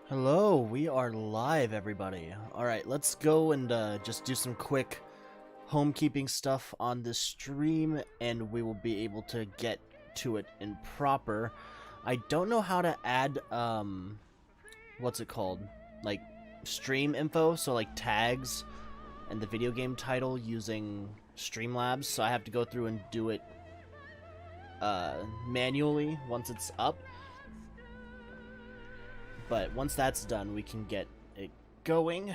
Hello, we are live, everybody. Alright, let's go and just do some quick homekeeping stuff on this stream, and we will be able to get to it in proper. I don't know how to add, what's it called? Like, stream info, so like tags and the video game title using Streamlabs, so I have to go through and do it manually once it's up. But once that's done, we can get it going.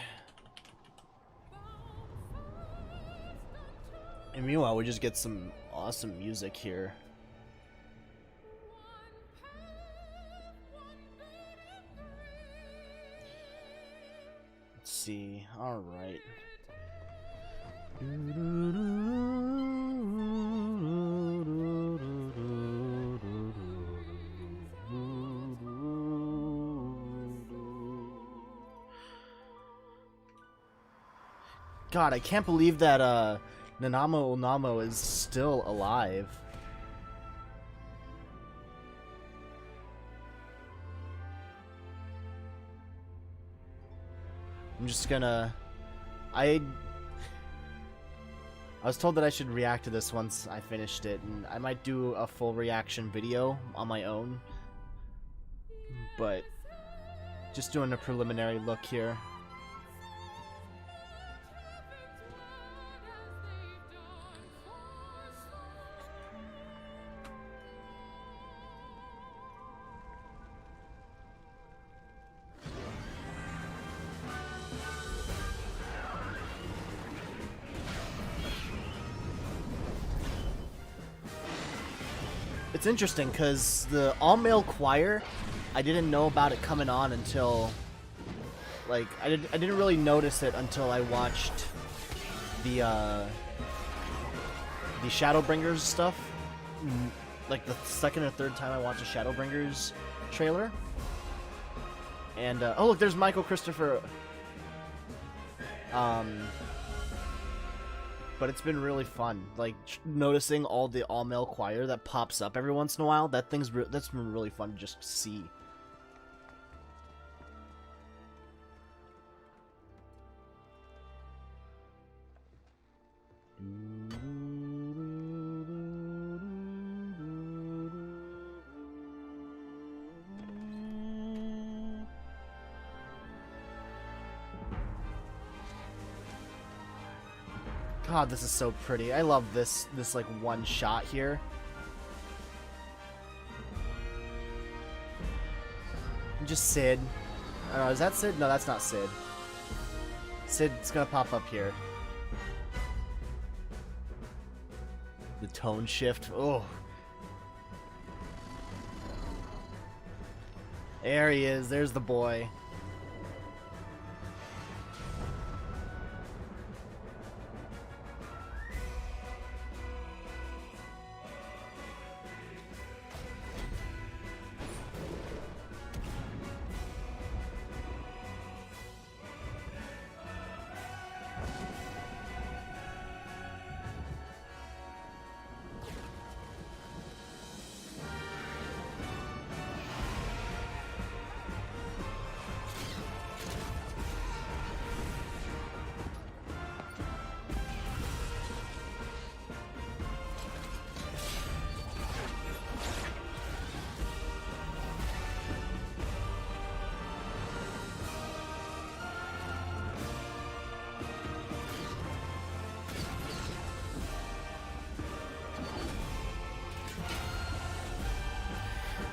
And meanwhile, we just get some awesome music here. Let's see. Alright. God, I can't believe that Nanamo Onamo is still alive. I'm just gonna... I was told that I should react to this once I finished it, and I might do a full reaction video on my own. But just doing a preliminary look here. It's interesting because the all-male choir, I didn't know about it coming on until, like, I didn't really notice it until I watched the Shadowbringers stuff. Like the second or third time I watched a Shadowbringers trailer. And oh look, there's Michael Christopher. But it's been really fun, like noticing all the all-male choir that pops up every once in a while. That's been really fun to just see. God, this is so pretty. I love this like one shot here. Just Sid. I don't know, is that Sid? No, that's not Sid. Sid's gonna pop up here. The tone shift. Oh. There he is. There's the boy.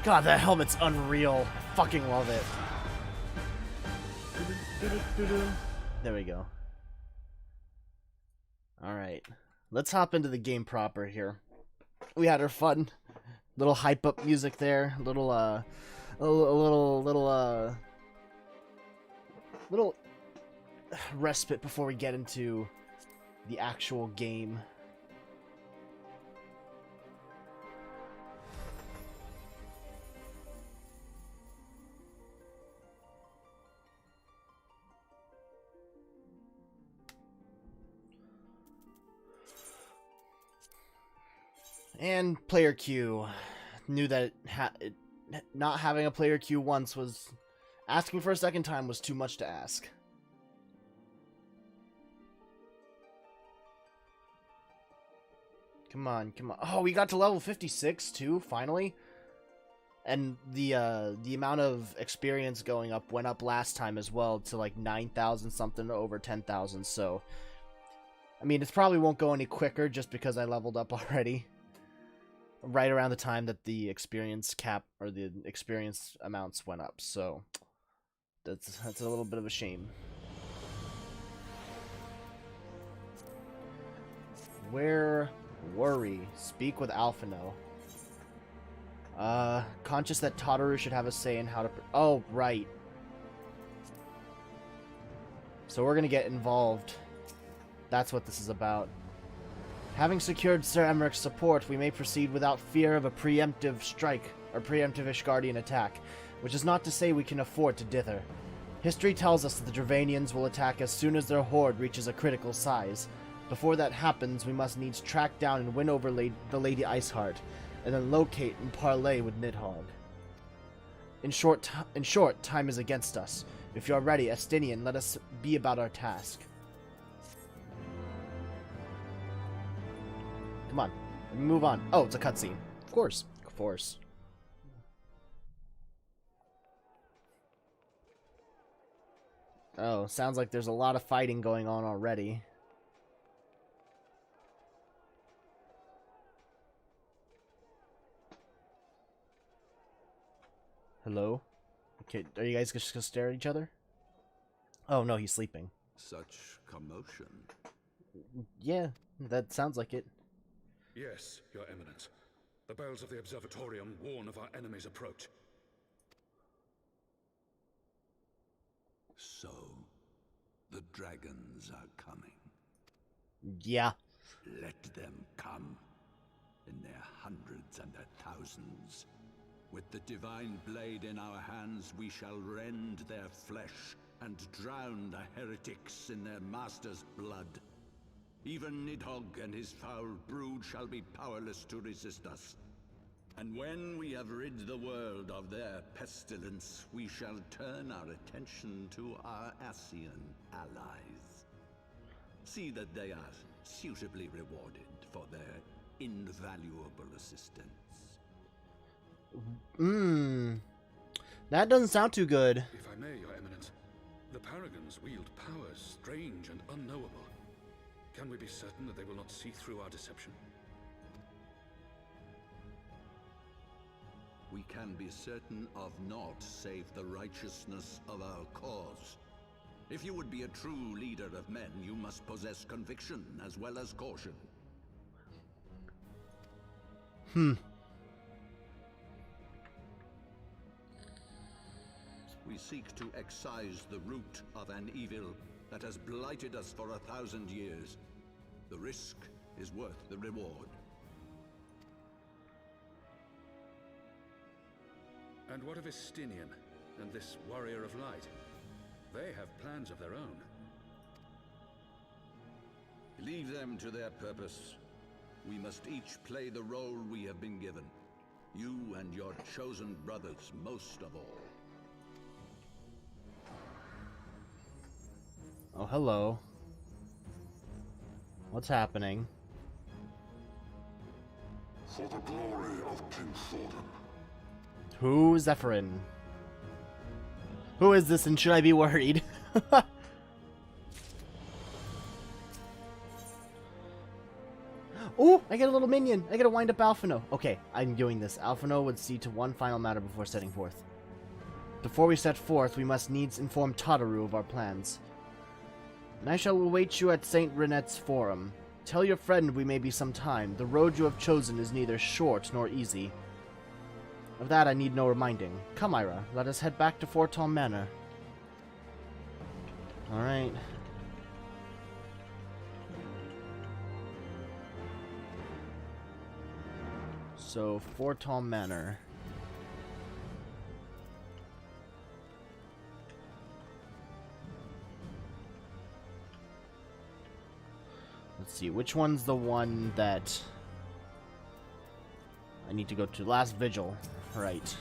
God, that helmet's unreal. I fucking love it. There we go. Alright. Let's hop into the game proper here. We had our fun. Little hype up music there. Little respite before we get into the actual game. And player queue. Knew that not having a player queue once was Asking for a second time was too much to ask. Come on, come on. Oh, we got to level 56 too, finally. And the amount of experience going up went up last time as well to like 9,000 something to over 10,000. So, I mean, it probably won't go any quicker just because I leveled up already. Right around the time that the experience cap or the experience amounts went up. So, that's a little bit of a shame. Where worry? Speak with Alphino. Conscious that Tataru should have a say in how to... Oh, right. So we're gonna get involved. That's what this is about. Having secured Sir Emmerich's support, we may proceed without fear of a preemptive strike, or preemptive Ishgardian attack, which is not to say we can afford to dither. History tells us that the Dravanians will attack as soon as their horde reaches a critical size. Before that happens, we must needs track down and win over the Lady Iceheart, and then locate and parley with Nidhogg. In short, time is against us. If you are ready, Estinian, let us be about our task. Come on, let me move on. Oh, it's a cutscene. Of course, of course. Oh, sounds like there's a lot of fighting going on already. Hello? Okay, are you guys just gonna stare at each other? Oh no, he's sleeping. Such commotion. Yeah, that sounds like it. Yes, Your Eminence. The bells of the Observatorium warn of our enemy's approach. So, the dragons are coming. Yeah. Let them come. In their hundreds and their thousands. With the divine blade in our hands, we shall rend their flesh and drown the heretics in their master's blood. Even Nidhogg and his foul brood shall be powerless to resist us. And when we have rid the world of their pestilence, we shall turn our attention to our Ascian allies. See that they are suitably rewarded for their invaluable assistance. That doesn't sound too good. If I may, Your Eminence, the Paragons wield powers strange and unknowable. Can we be certain that they will not see through our deception? We can be certain of naught save the righteousness of our cause. If you would be a true leader of men, you must possess conviction as well as caution. We seek to excise the root of an evil that has blighted us for 1,000 years. The risk is worth the reward. And what of Estinian and this warrior of light? They have plans of their own. Leave them to their purpose. We must each play the role we have been given. You and your chosen brothers most of all. Oh, hello. What's happening? For the glory of King Thordan. Who is Zephyrin? Who is this and should I be worried? Oh, I get a little minion. I get to wind up Alphino. Okay, I'm doing this. Alphino would see to one final matter before setting forth. Before we set forth, we must needs inform Tataru of our plans. And I shall await you at St. Renette's Forum. Tell your friend we may be some time. The road you have chosen is neither short nor easy. Of that I need no reminding. Come, Ira, let us head back to Fortom Manor. Alright. So, Fortom Manor. Let's see, which one's the one that I need to go to? Last Vigil. Right.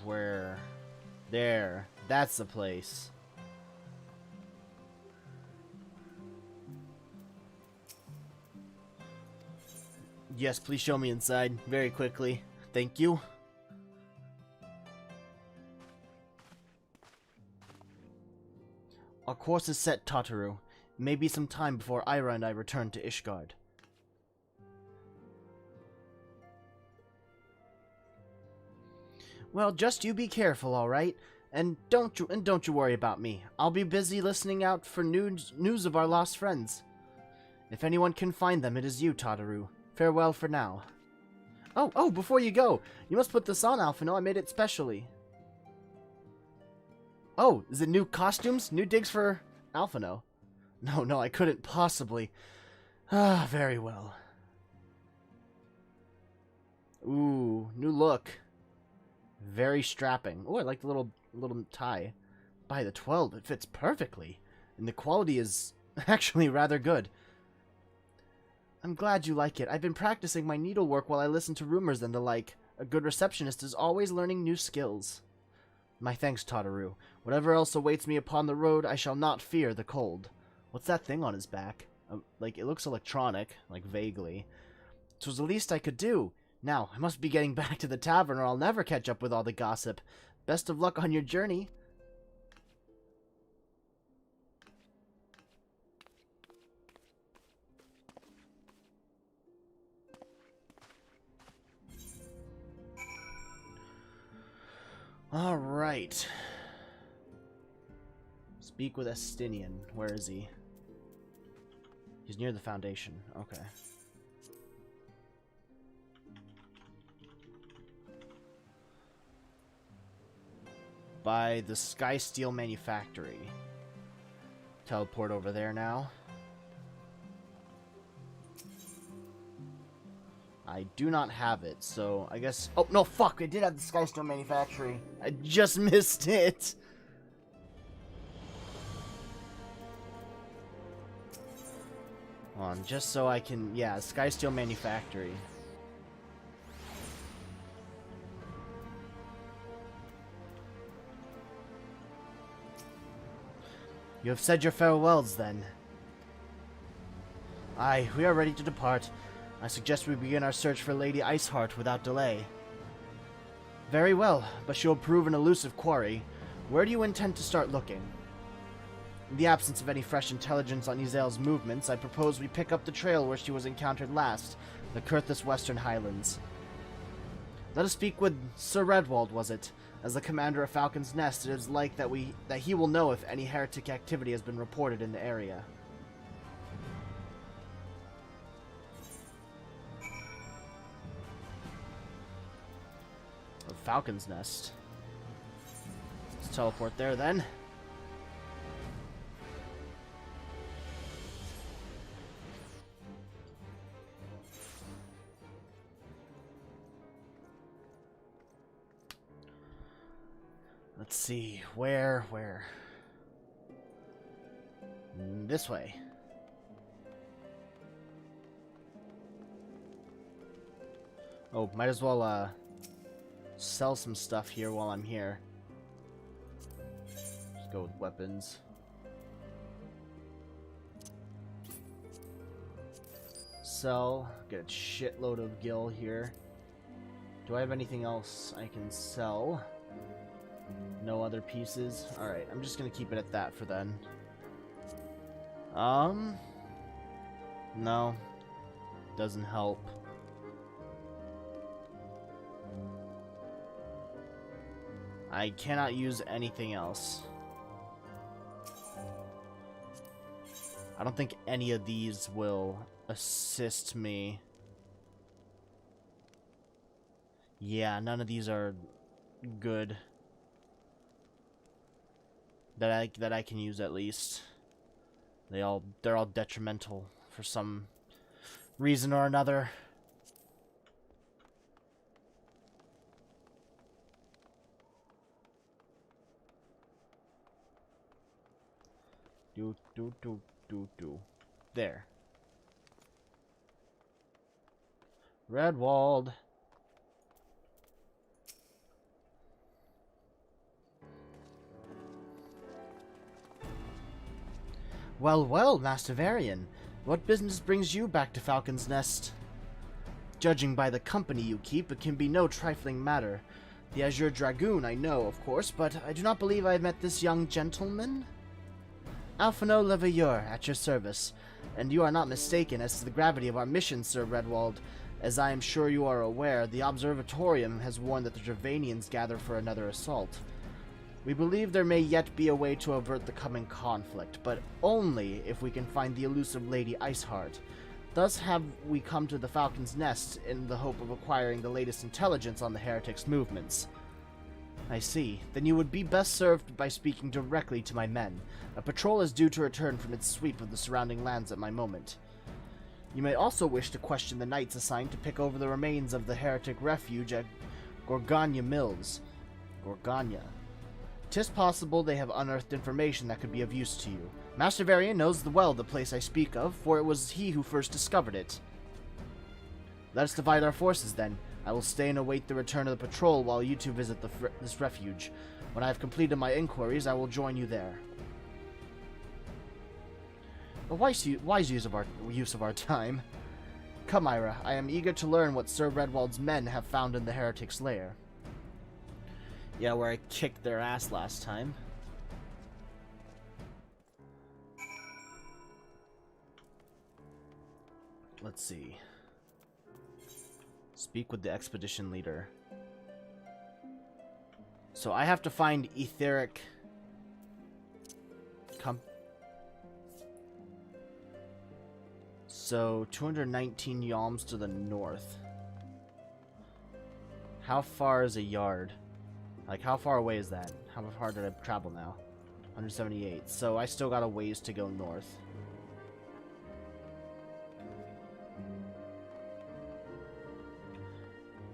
Where? There. That's the place. Yes, please show me inside very quickly. Thank you. Our course is set, Tataru. It may be some time before Ira and I return to Ishgard. Well, just you be careful, all right? And don't you worry about me. I'll be busy listening out for news of our lost friends. If anyone can find them, it is you, Tataru. Farewell for now. Oh, before you go, you must put this on, Alphino. I made it specially. Oh, is it new costumes? New digs for Alphino? No, I couldn't possibly. Ah, very well. Ooh, new look. Very strapping. Oh, I like the little tie. By the 12, it fits perfectly. And the quality is actually rather good. I'm glad you like it. I've been practicing my needlework while I listen to rumors and the like. A good receptionist is always learning new skills. My thanks, Tataru. Whatever else awaits me upon the road, I shall not fear the cold. What's that thing on his back? Like, it looks electronic, like, vaguely. 'Twas the least I could do. Now, I must be getting back to the tavern or I'll never catch up with all the gossip. Best of luck on your journey. Alright. Speak with Estinian. Where is he? He's near the foundation. Okay. By the Sky Steel Manufactory. Teleport over there now. I do not have it, so I guess... Oh, no, fuck! I did have the Sky Steel Manufactory. I just missed it! Hold on, just so I can... Yeah, Sky Steel Manufactory. You have said your farewells, then. Aye, we are ready to depart. I suggest we begin our search for Lady Iceheart without delay. Very well, but she will prove an elusive quarry. Where do you intend to start looking? In the absence of any fresh intelligence on Izel's movements, I propose we pick up the trail where she was encountered last, the Kurthus Western Highlands. Let us speak with Sir Redwald, was it? As the commander of Falcon's Nest, it is like that he will know if any heretic activity has been reported in the area. Falcon's Nest. Let's teleport there then. Let's see, where? This way. Oh, might as well, sell some stuff here while I'm here. Just go with weapons. Sell. Get a shitload of gil here. Do I have anything else I can sell? No other pieces? Alright, I'm just gonna keep it at that for then. No. Doesn't help. I cannot use anything else. I don't think any of these will assist me. Yeah, none of these are good. That I can use at least. They're all detrimental for some reason or another. Do. There. Redwald. Well, well, Master Varian. What business brings you back to Falcon's Nest? Judging by the company you keep, it can be no trifling matter. The Azure Dragoon I know, of course, but I do not believe I have met this young gentleman. Alphino Leveilleur, at your service. And you are not mistaken as to the gravity of our mission, Sir Redwald. As I am sure you are aware, the Observatorium has warned that the Gervanians gather for another assault. We believe there may yet be a way to avert the coming conflict, but only if we can find the elusive Lady Iceheart. Thus have we come to the Falcon's Nest in the hope of acquiring the latest intelligence on the heretics' movements. I see. Then you would be best served by speaking directly to my men. A patrol is due to return from its sweep of the surrounding lands at my moment. You may also wish to question the knights assigned to pick over the remains of the heretic refuge at Gorgania Mills. Gorgania. 'Tis possible they have unearthed information that could be of use to you. Master Varian knows well the place I speak of, for it was he who first discovered it. Let us divide our forces, then. I will stay and await the return of the patrol while you two visit this refuge. When I have completed my inquiries, I will join you there. A wise use of our time. Come, Ira. I am eager to learn what Sir Redwald's men have found in the heretic's lair. Yeah, where I kicked their ass last time. Let's see. Speak with the expedition leader. So I have to find etheric... So, 219 yalms to the north. How far is a yard? Like, how far away is that? How far did I travel now? 178. So, I still got a ways to go north.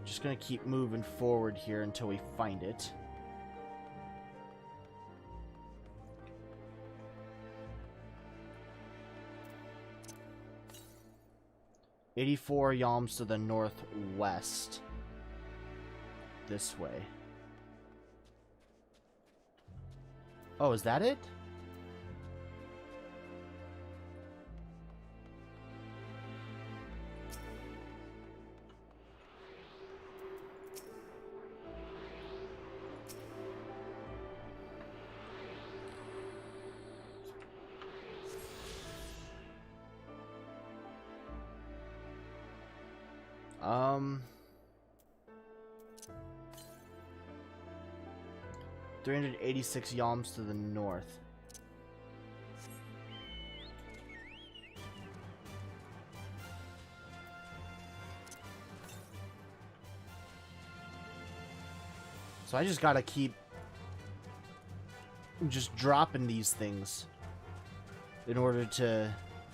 Just gonna keep moving forward here until we find it. $84 yalms to the northwest. This way. Oh, is that it? Um... 386 yalms to the north. So I just gotta keep just dropping these things in order to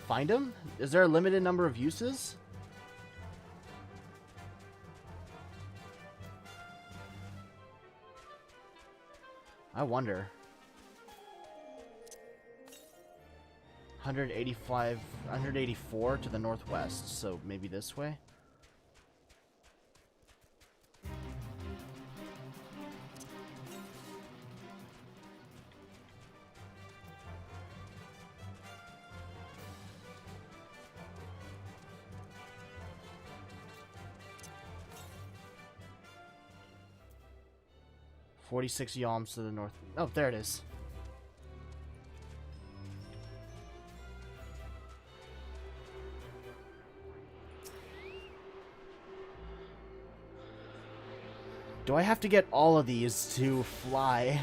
find them? Is there a limited number of uses? I wonder. 184 to the northwest, so maybe this way? $46 yalms to the north. Oh, there it is. Do I have to get all of these to fly?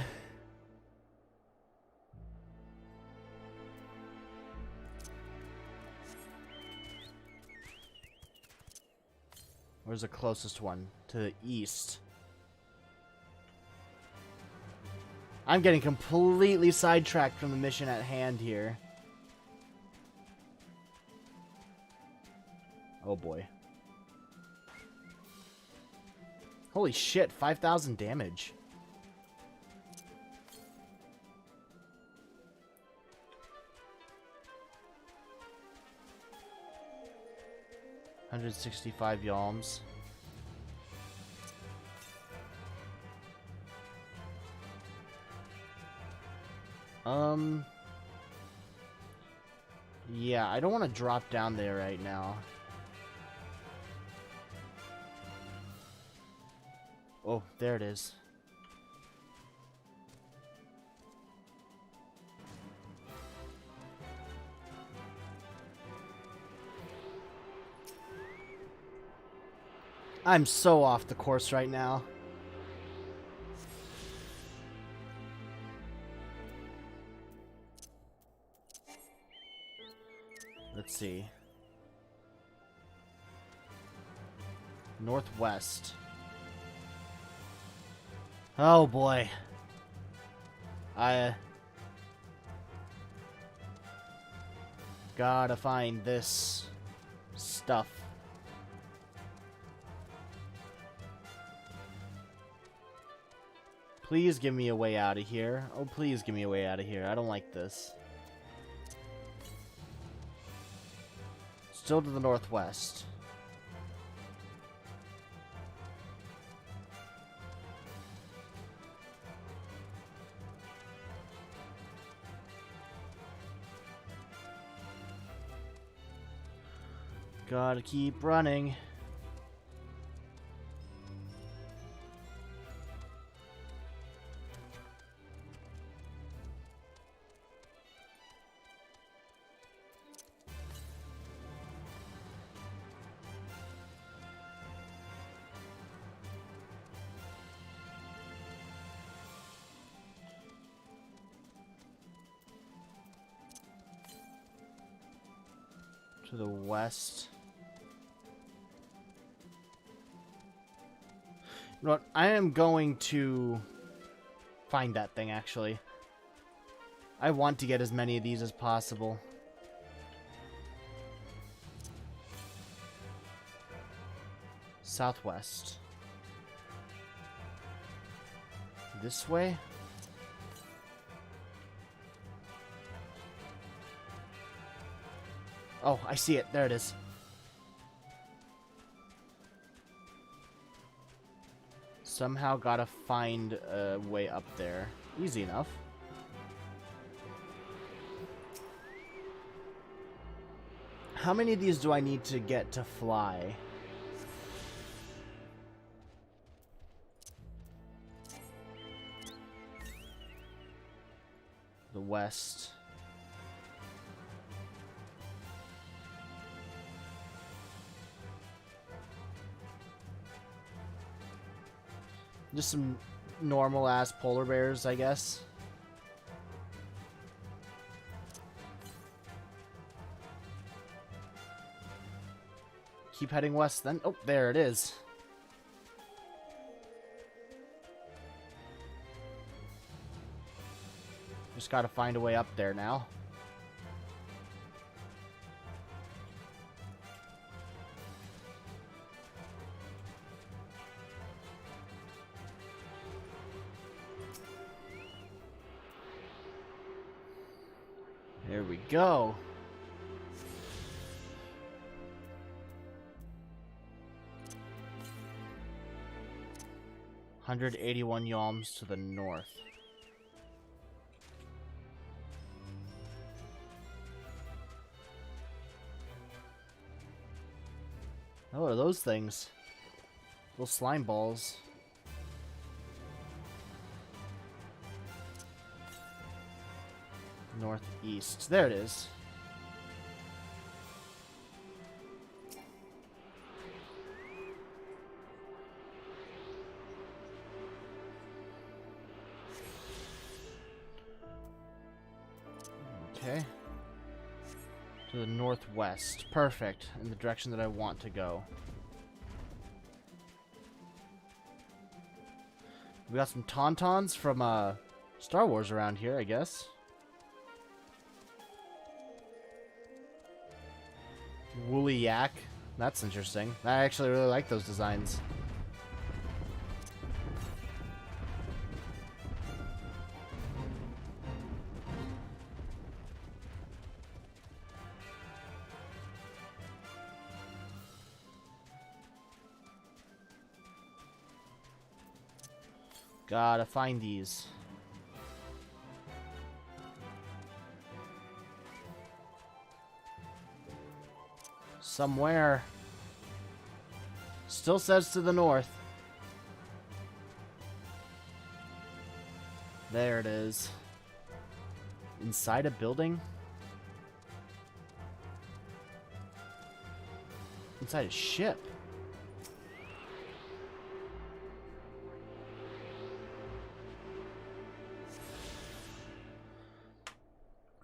Where's the closest one? To the east. I'm getting completely sidetracked from the mission at hand here. Oh boy. Holy shit, 5,000 damage. $165 yalms. Yeah, I don't want to drop down there right now. Oh, there it is. I'm so off the course right now. Let's see. Northwest. Oh boy. I gotta find this stuff. Please give me a way out of here. Oh, please give me a way out of here. I don't like this. Still to the northwest. Gotta keep running. To the west. You know what? I am going to find that thing, actually. I want to get as many of these as possible. Southwest. This way? Oh, I see it. There it is. Somehow gotta find a way up there. Easy enough. How many of these do I need to get to fly? The west. Just some normal-ass polar bears, I guess. Keep heading west, then. Oh, there it is. Just gotta find a way up there now. There we go. $181 yalms to the north. Oh, what are those things? Little slime balls. Northeast. There it is. Okay. To the northwest. Perfect. In the direction that I want to go. We got some tauntauns from Star Wars around here, I guess. Woolly yak. That's interesting. I actually really like those designs. Gotta find these. Somewhere. Still says to the north. There it is. Inside a building? Inside a ship.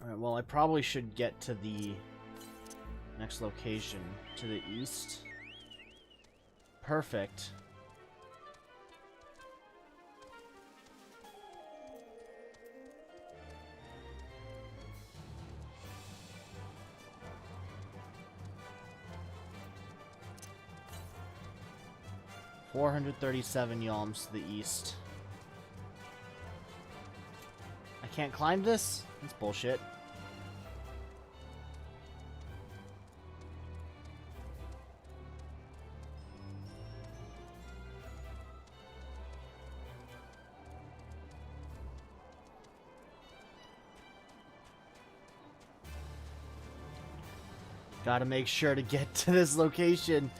Alright, well, I probably should get to the next location. To the east. Perfect. $437 yalms to the east. I can't climb this? That's bullshit. Gotta make sure to get to this location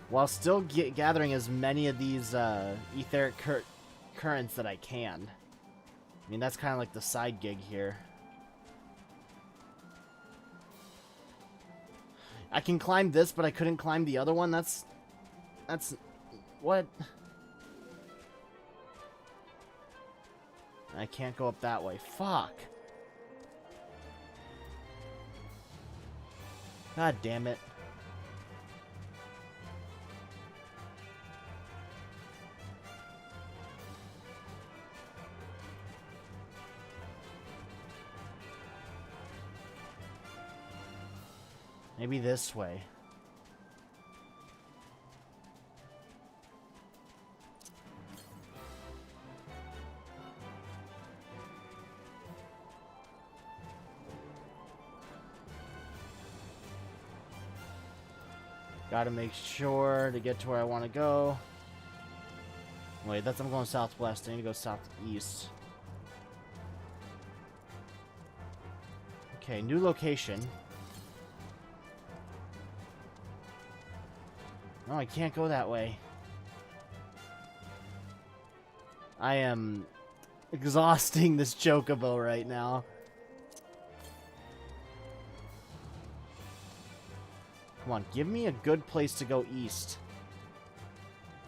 while still gathering as many of these etheric currents that I can. I mean, that's kind of like the side gig here. I can climb this, but I couldn't climb the other one. That's what? I can't go up that way. Fuck. God damn it. Maybe this way. Gotta make sure to get to where I want to go. Wait, I'm going southwest. I need to go southeast. Okay, new location. No, I can't go that way. I am exhausting this chocobo right now. Come on, give me a good place to go east.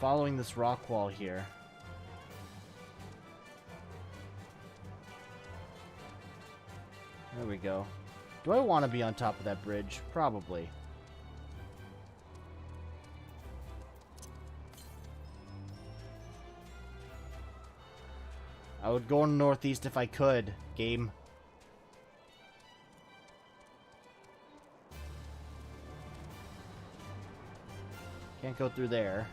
Following this rock wall here. There we go. Do I want to be on top of that bridge? Probably. I would go northeast if I could, game. Can't go through there.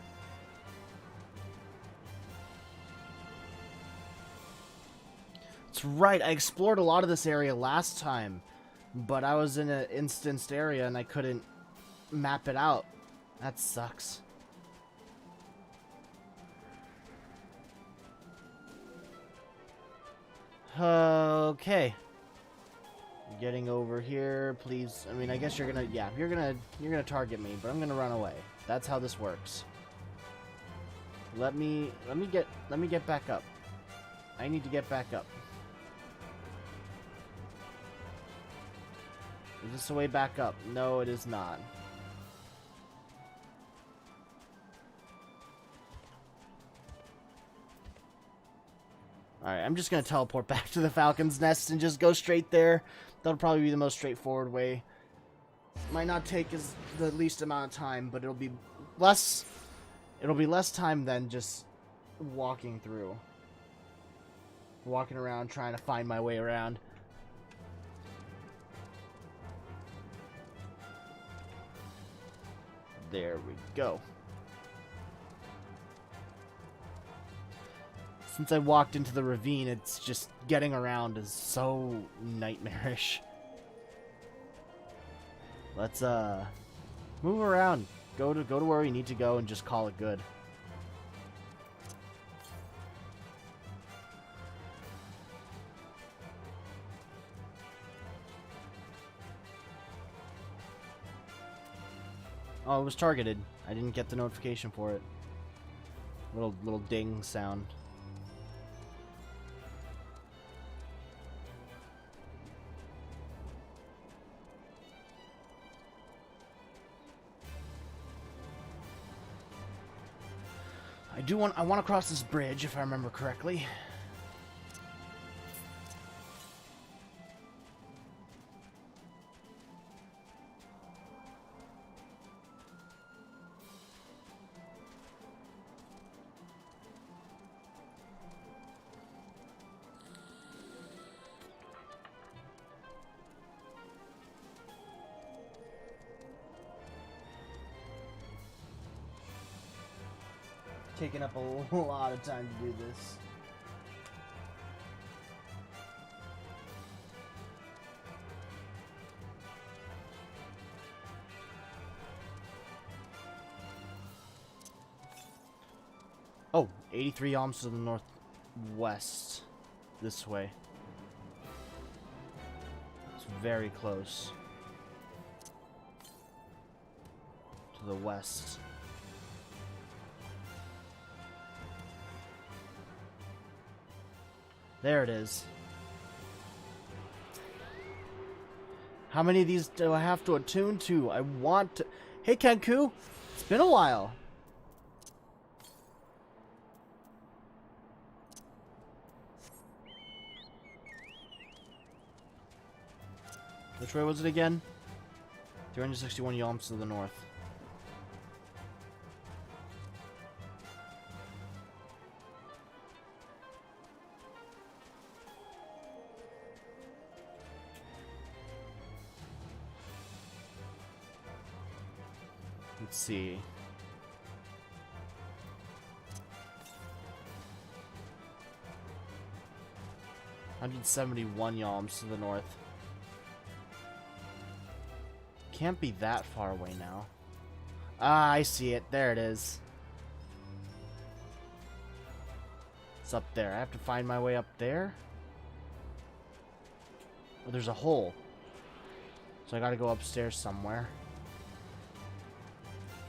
That's right, I explored a lot of this area last time, but I was in an instanced area and I couldn't map it out. That sucks. Okay. Getting over here, please. I mean, I guess you're gonna, yeah, you're gonna target me, but I'm gonna run away. That's how this works. Let me get back up. I need to get back up. Is this the way back up? No, it is not. Alright, I'm just gonna teleport back to the Falcon's Nest and just go straight there. That'll probably be the most straightforward way. Might not take the least amount of time, but it'll be less time than just walking through. Walking around trying to find my way around. There we go. Since I walked into the ravine, it's just getting around is so nightmarish. Let's move around. Go to where we need to go and just call it good. Oh, it was targeted. I didn't get the notification for it. Little ding sound. I want to cross this bridge if I remember correctly. Taking up a lot of time to do this. Oh, 83 alms to the northwest. This way. It's very close. To the west. There it is. How many of these do I have to attune to? I want to... Hey, Kenku! It's been a while. Which way was it again? 361 yalms to the north. Let's see. $171 yalms to the north. Can't be that far away now. Ah, I see it. There it is. It's up there. I have to find my way up there. Oh, there's a hole. So I gotta go upstairs somewhere.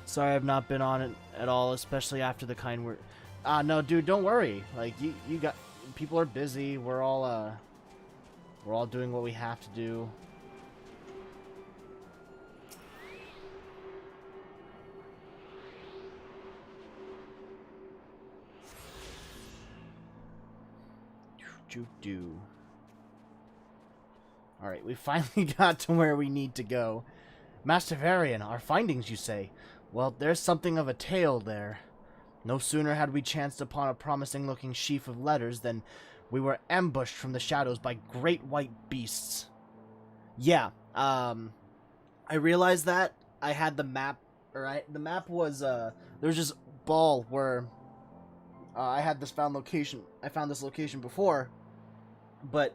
Sorry I've not been on it at all, especially after the kind word. No, dude, don't worry. Like, you got... People are busy. We're all doing what we have to do. Do. Alright, we finally got to where we need to go. Master Varian, our findings, you say? Well, there's something of a tale there. No sooner had we chanced upon a promising-looking sheaf of letters than we were ambushed from the shadows by great white beasts. Yeah, I realized that. I had the map, alright? The map was, there's this ball where I had this found location. I found this location before, but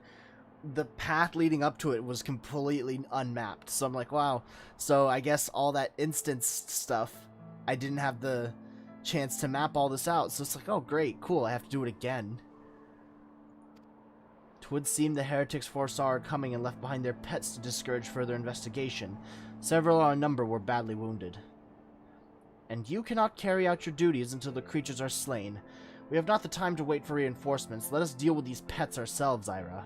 the path leading up to it was completely unmapped. So I'm like, wow. So I guess all that instance stuff, I didn't have the chance to map all this out. So it's like, oh, great, cool. I have to do it again. 'Twould seem the heretics foresaw our coming and left behind their pets to discourage further investigation. Several of our number were badly wounded. And you cannot carry out your duties until the creatures are slain. We have not the time to wait for reinforcements. Let us deal with these pets ourselves, Ira.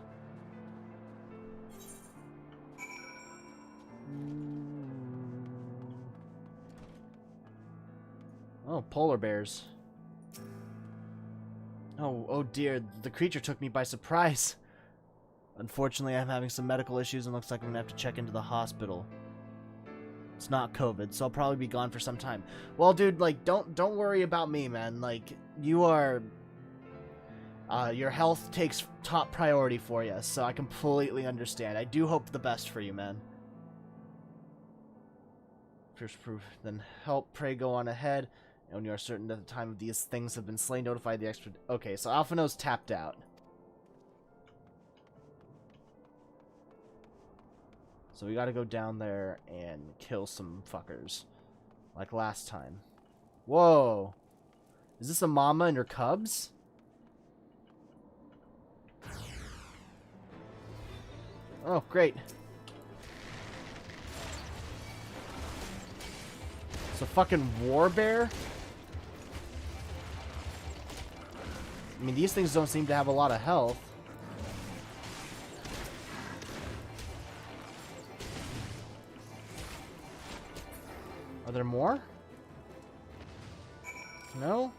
Oh, polar bears. Oh dear, the creature took me by surprise. Unfortunately, I'm having some medical issues and looks like I'm gonna have to check into the hospital. It's not COVID, so I'll probably be gone for some time. Well, dude, like, don't worry about me, man. Like, you are... your health takes top priority for you, so I completely understand. I do hope the best for you, man. First proof, then help, pray go on ahead. And when you are certain that the time of these things have been slain, notify the extra... Okay, so Alphino's tapped out. So we gotta go down there and kill some fuckers. Like last time. Whoa! Is this a mama and her cubs? Oh, great. It's a fucking war bear? I mean, these things don't seem to have a lot of health. Are there more? No?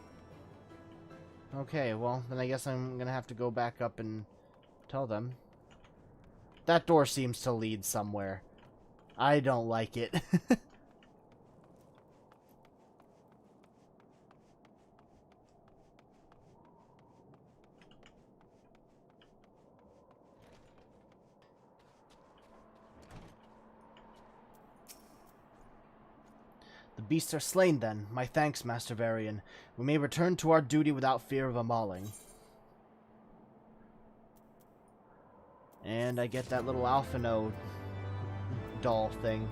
Okay, well, then I guess I'm gonna have to go back up and tell them. That door seems to lead somewhere. I don't like it. The beasts are slain, then. My thanks, Master Varian. We may return to our duty without fear of a mauling. And I get that little Alphino doll thing.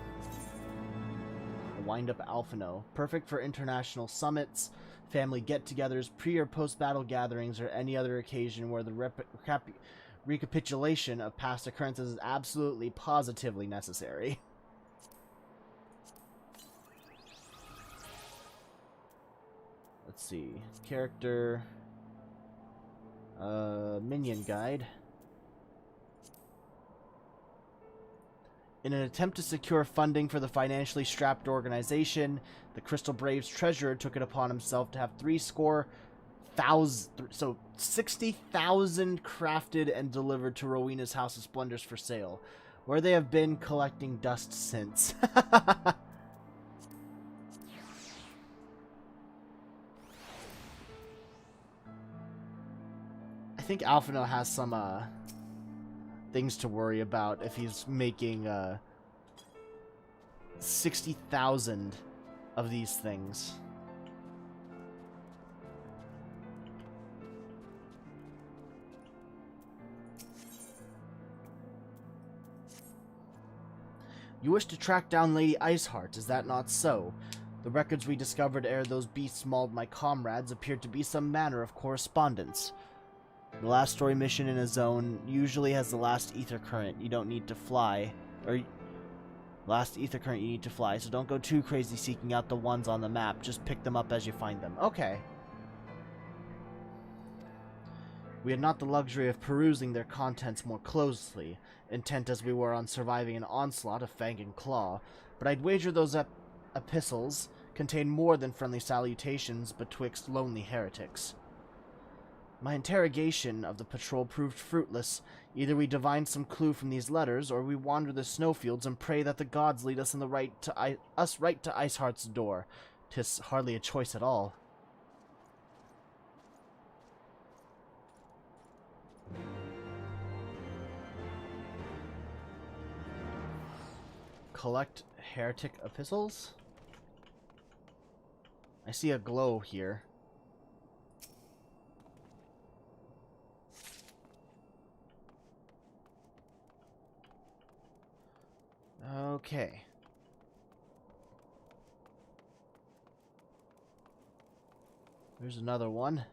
A wind-up Alphino. Perfect for international summits, family get-togethers, pre- or post-battle gatherings, or any other occasion where the recapitulation of past occurrences is absolutely, positively necessary. Let's see. Character. Minion guide. In an attempt to secure funding for the financially strapped organization, the Crystal Braves treasurer took it upon himself to have 60,000 crafted and delivered to Rowena's House of Splendors for sale, where they have been collecting dust since. I think Alphino has some things to worry about if he's making 60,000 of these things. You wish to track down Lady Iceheart, is that not so? The records we discovered ere those beasts mauled my comrades appeared to be some manner of correspondence. The last story mission in a zone usually has the last ether current. You don't need to fly. Or, last ether current you need to fly, so don't go too crazy seeking out the ones on the map. Just pick them up as you find them. Okay. We had not the luxury of perusing their contents more closely, intent as we were on surviving an onslaught of fang and claw, but I'd wager those epistles contain more than friendly salutations betwixt lonely heretics. My interrogation of the patrol proved fruitless. Either we divine some clue from these letters, or we wander the snowfields and pray that the gods lead us right to Iceheart's door. 'Tis hardly a choice at all. Collect heretic epistles? I see a glow here. Okay. There's another one.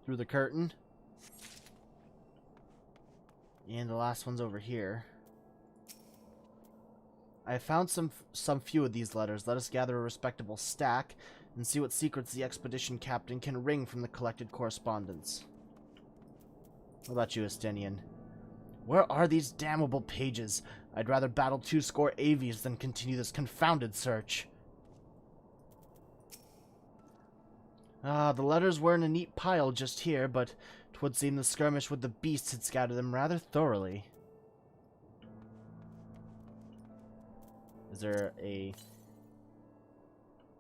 Through the curtain. And the last one's over here. I have found some few of these letters. Let us gather a respectable stack and see what secrets the expedition captain can wring from the collected correspondence. What about you, Estinian? Where are these damnable pages? I'd rather battle 20 avies than continue this confounded search. Ah, the letters were in a neat pile just here, but 'twould seem the skirmish with the beasts had scattered them rather thoroughly. Is there a...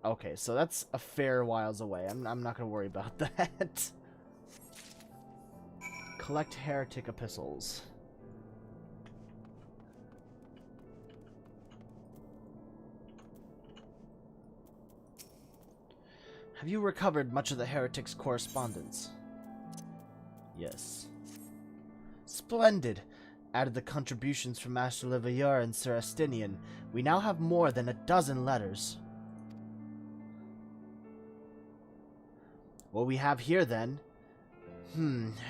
Okay, so that's a fair whiles away. I'm not gonna worry about that. Collect heretic epistles. Have you recovered much of the heretic's correspondence? Yes. Splendid! Added the contributions from Master Leveilleur and Sir Estinian, we now have more than a dozen letters. What we have here, then?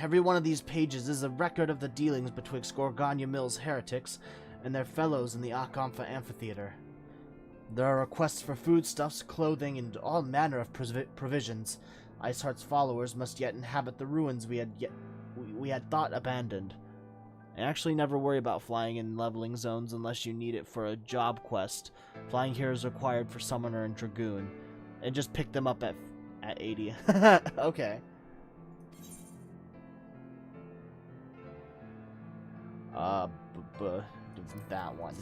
Every one of these pages is a record of the dealings betwixt Gorgania Mill's heretics and their fellows in the Akamfa Amphitheater. There are requests for foodstuffs, clothing, and all manner of provisions. Iceheart's followers must yet inhabit the ruins we had thought abandoned. I actually never worry about flying in leveling zones unless you need it for a job quest. Flying here is required for Summoner and Dragoon. And just pick them up at 80. Okay. That one.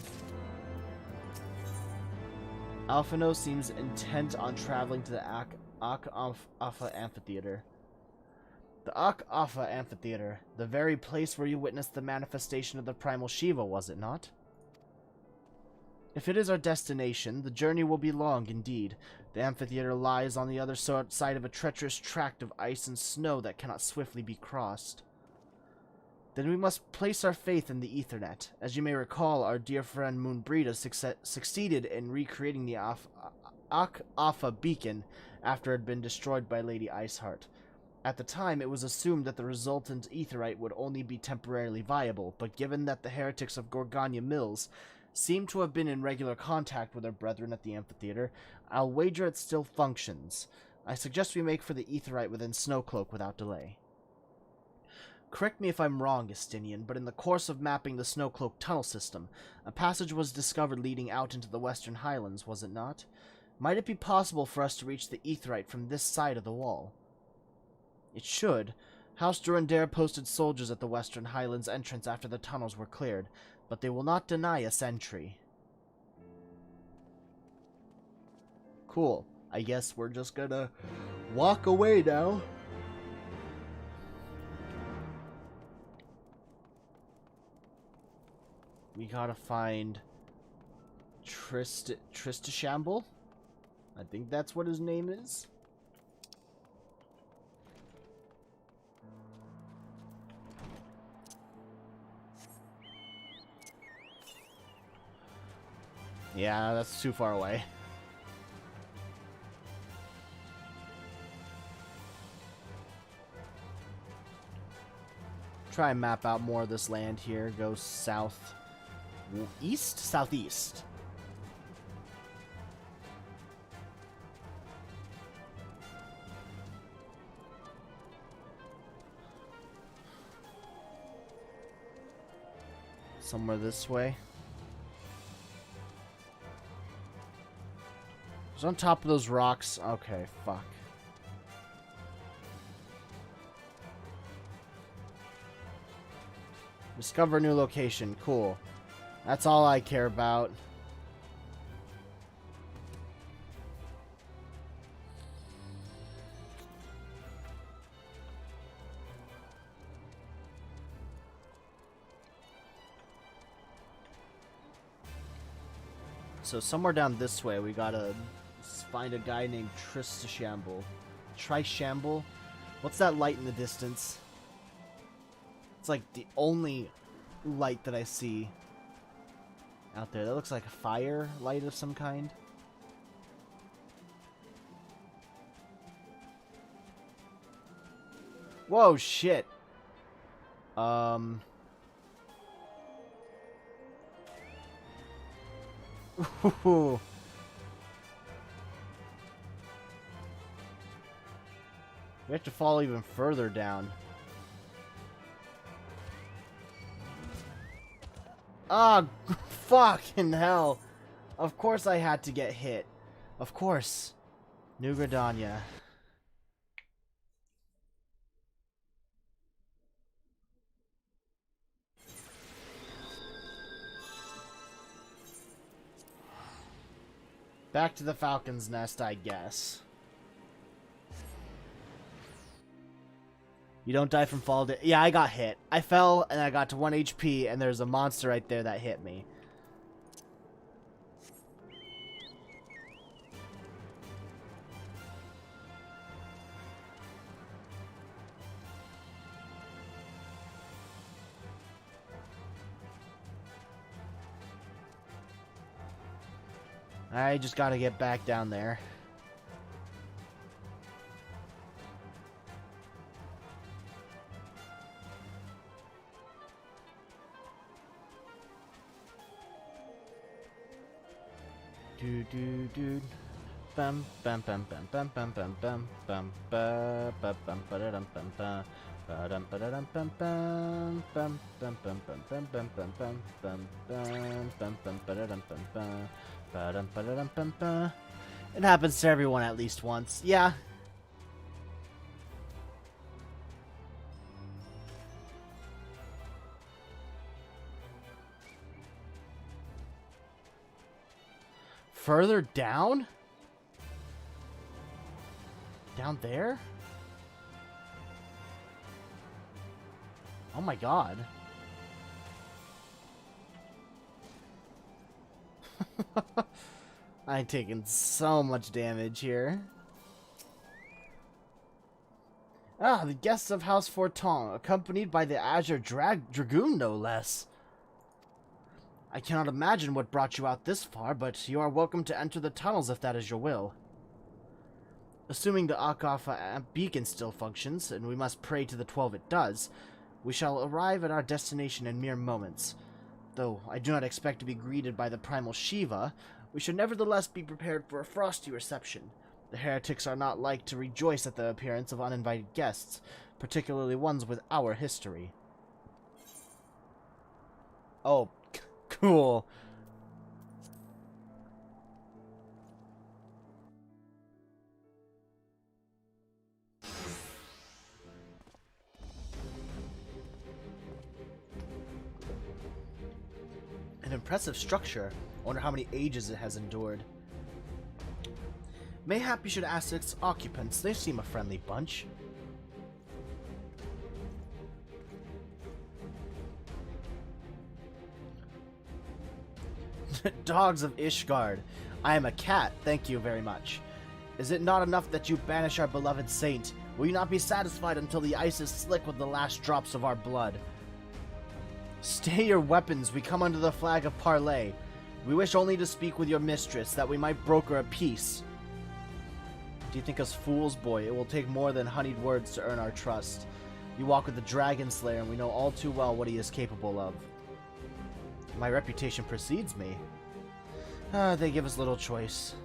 Alphino seems intent on traveling to the Ak-Afa Amphitheater. The Ak-Afa Amphitheater, the very place where you witnessed the manifestation of the primal Shiva, was it not? If it is our destination, the journey will be long indeed. The amphitheater lies on the other side of a treacherous tract of ice and snow that cannot swiftly be crossed. Then we must place our faith in the Ethernet. As you may recall, our dear friend Moonbrita succeeded in recreating the Ak-Afa beacon after it had been destroyed by Lady Iceheart. At the time, it was assumed that the resultant aetherite would only be temporarily viable, but given that the heretics of Gorgania Mills seem to have been in regular contact with their brethren at the amphitheater, I'll wager it still functions. I suggest we make for the aetherite within Snowcloak without delay. Correct me if I'm wrong, Estinian, but in the course of mapping the Snowcloak tunnel system, a passage was discovered leading out into the Western Highlands, was it not? Might it be possible for us to reach the aetherite from this side of the wall? It should. House Durandare posted soldiers at the Western Highlands entrance after the tunnels were cleared, but they will not deny us entry. Cool. I guess we're just gonna walk away now. We gotta find Tristashamble? I think that's what his name is. Yeah, that's too far away. Try and map out more of this land here. Go south. East? Southeast. Somewhere this way. It's on top of those rocks. Okay, fuck. Discover a new location. Cool. That's all I care about. So somewhere down this way, we gotta find a guy named Tristashamble. Trishamble? What's that light in the distance? It's like the only light that I see out there. That looks like a fire light of some kind. Whoa, shit. Ooh. We have to fall even further down. Ah, fucking hell. Of course I had to get hit. Of course. New Gridania. Back to the Falcon's Nest, I guess. You don't die from fall. Yeah, I got hit. I fell and I got to 1 HP and there's a monster right there that hit me. I just gotta get back down there. do do do. Bam bam bam bam bam bam bam bam bam ba ba bam ba da dum bam ba ba dum ba da dum bam bam bam bam bam bam bam bam bam bam bam bam bam ba da dum bam ba ba dum ba da dum bam ba. It happens to everyone at least once. Yeah. Further down? Down there? Oh my god. I'm taking so much damage here. Ah, the guests of House Forton, accompanied by the Azure Dragoon, no less. I cannot imagine what brought you out this far, but you are welcome to enter the tunnels if that is your will. Assuming the Akafa beacon still functions, and we must pray to the 12 it does, we shall arrive at our destination in mere moments. Though I do not expect to be greeted by the primal Shiva, we should nevertheless be prepared for a frosty reception. The heretics are not like to rejoice at the appearance of uninvited guests, particularly ones with our history. Oh, cool. An impressive structure. I wonder how many ages it has endured. Mayhap you should ask its occupants. They seem a friendly bunch. Dogs of Ishgard. I am a cat, thank you very much. Is it not enough that you banish our beloved saint? Will you not be satisfied until the ice is slick with the last drops of our blood? Stay your weapons, we come under the flag of parley. We wish only to speak with your mistress, that we might broker a peace. Do you think us fools, boy? It will take more than honeyed words to earn our trust. You walk with the Dragon Slayer, and we know all too well what he is capable of. My reputation precedes me. They give us little choice.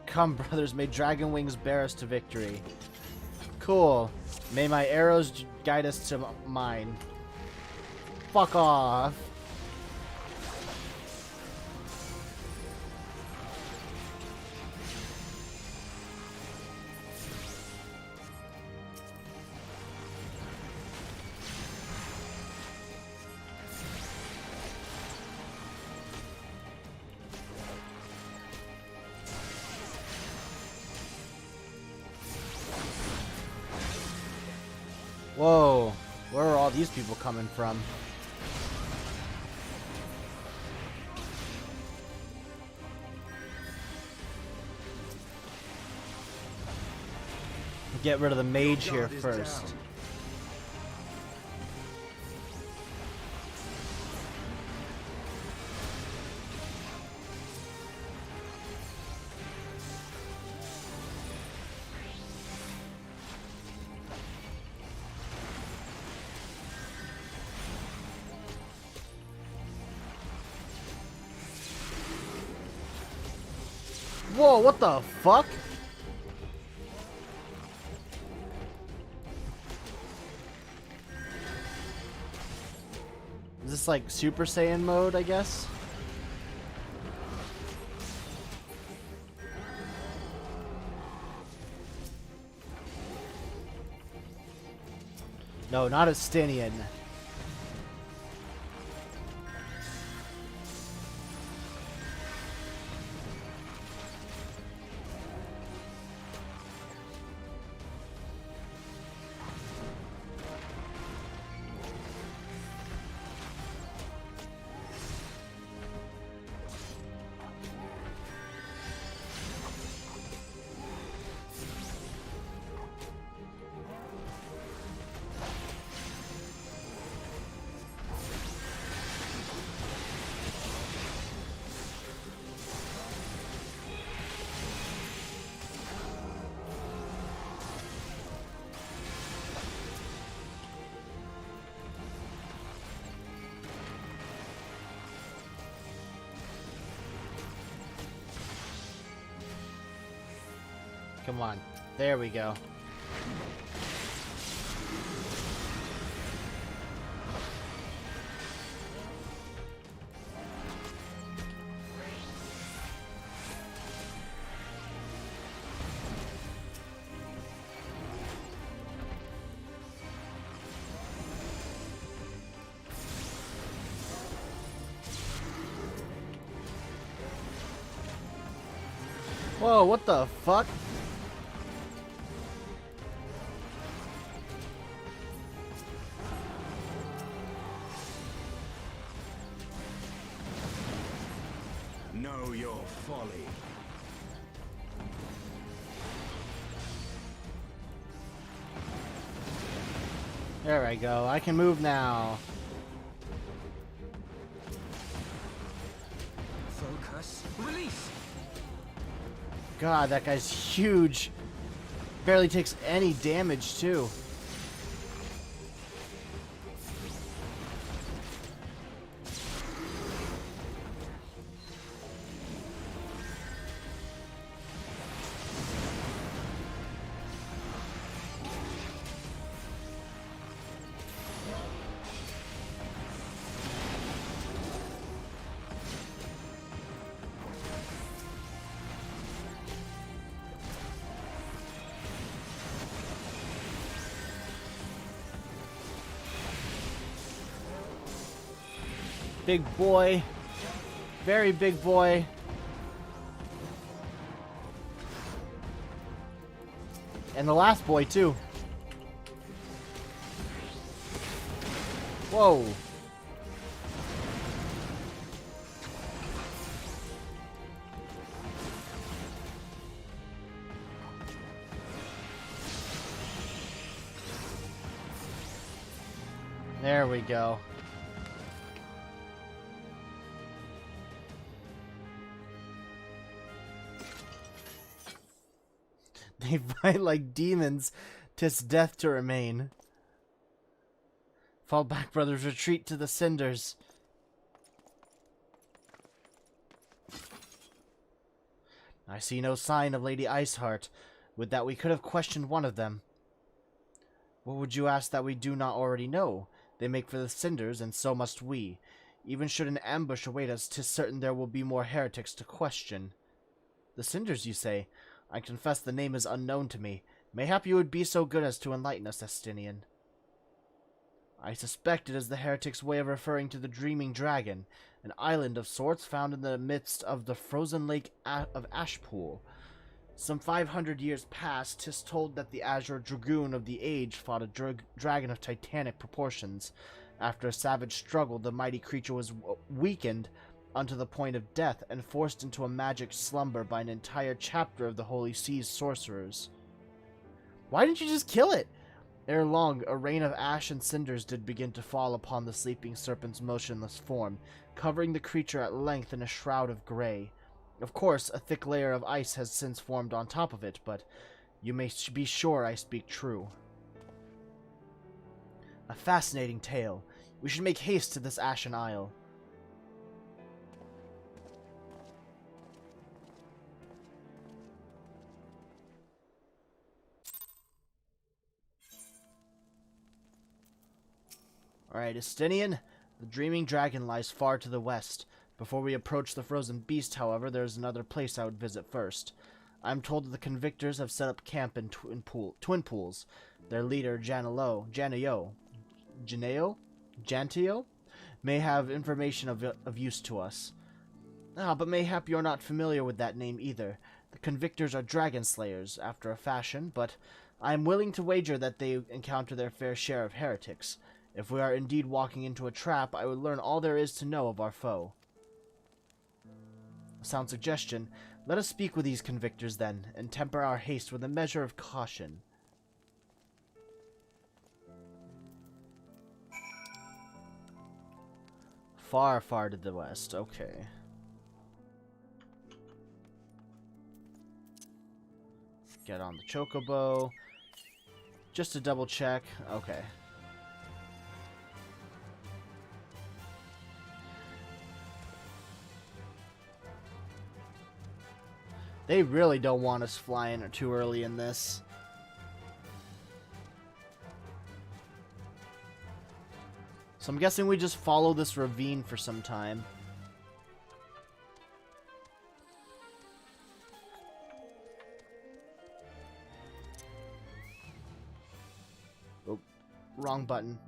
Come, brothers, may dragon wings bear us to victory. Cool. May my arrows guide us to mine. Fuck off. Whoa, where are all these people coming from? Get rid of the mage here first. Whoa, what the fuck? Is this like Super Saiyan mode, I guess? No, not Estinian. Come on. There we go. Whoa, what the fuck? Know your folly. There I go. I can move now. Focus. Release. God, that guy's huge. Barely takes any damage, too. Big boy. Very big boy. And the last boy, too. Whoa. There we go. They fight like demons, 'tis death to remain. Fall back, brothers, retreat to the cinders. I see no sign of Lady Iceheart. Would that we could have questioned one of them. What would you ask that we do not already know? They make for the cinders, and so must we. Even should an ambush await us, 'tis certain there will be more heretics to question. The cinders, you say? I confess the name is unknown to me. Mayhap you would be so good as to enlighten us, Estinian. I suspect it is the heretic's way of referring to the Dreaming Dragon, an island of sorts found in the midst of the frozen lake of Ashpool. Some 500 years past, 'tis told that the Azure Dragoon of the Age fought a dragon of titanic proportions. After a savage struggle, the mighty creature was weakened unto the point of death and forced into a magic slumber by an entire chapter of the Holy Sea's sorcerers. Why didn't you just kill it? Ere long, a rain of ash and cinders did begin to fall upon the sleeping serpent's motionless form, covering the creature at length in a shroud of grey. Of course, a thick layer of ice has since formed on top of it, but you may be sure I speak true. A fascinating tale. We should make haste to this ashen isle. Alright, Estinian, the Dreaming Dragon lies far to the west. Before we approach the frozen beast, however, there is another place I would visit first. I am told that the convictors have set up camp in Twin Pools. Their leader, Janio, may have information of use to us. But mayhap you're not familiar with that name either. The convictors are dragon slayers, after a fashion, but I am willing to wager that they encounter their fair share of heretics. If we are indeed walking into a trap, I would learn all there is to know of our foe. A sound suggestion. Let us speak with these convictors then, and temper our haste with a measure of caution. Far, far to the west. Okay. Get on the chocobo. Just to double check. Okay. They really don't want us flying too early in this. So I'm guessing we just follow this ravine for some time. Oh, wrong button.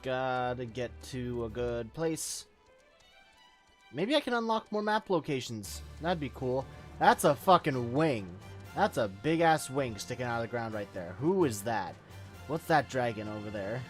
Gotta get to a good place. Maybe I can unlock more map locations. That'd be cool. That's a fucking wing. That's a big-ass wing sticking out of the ground right there. Who is that? What's that dragon over there?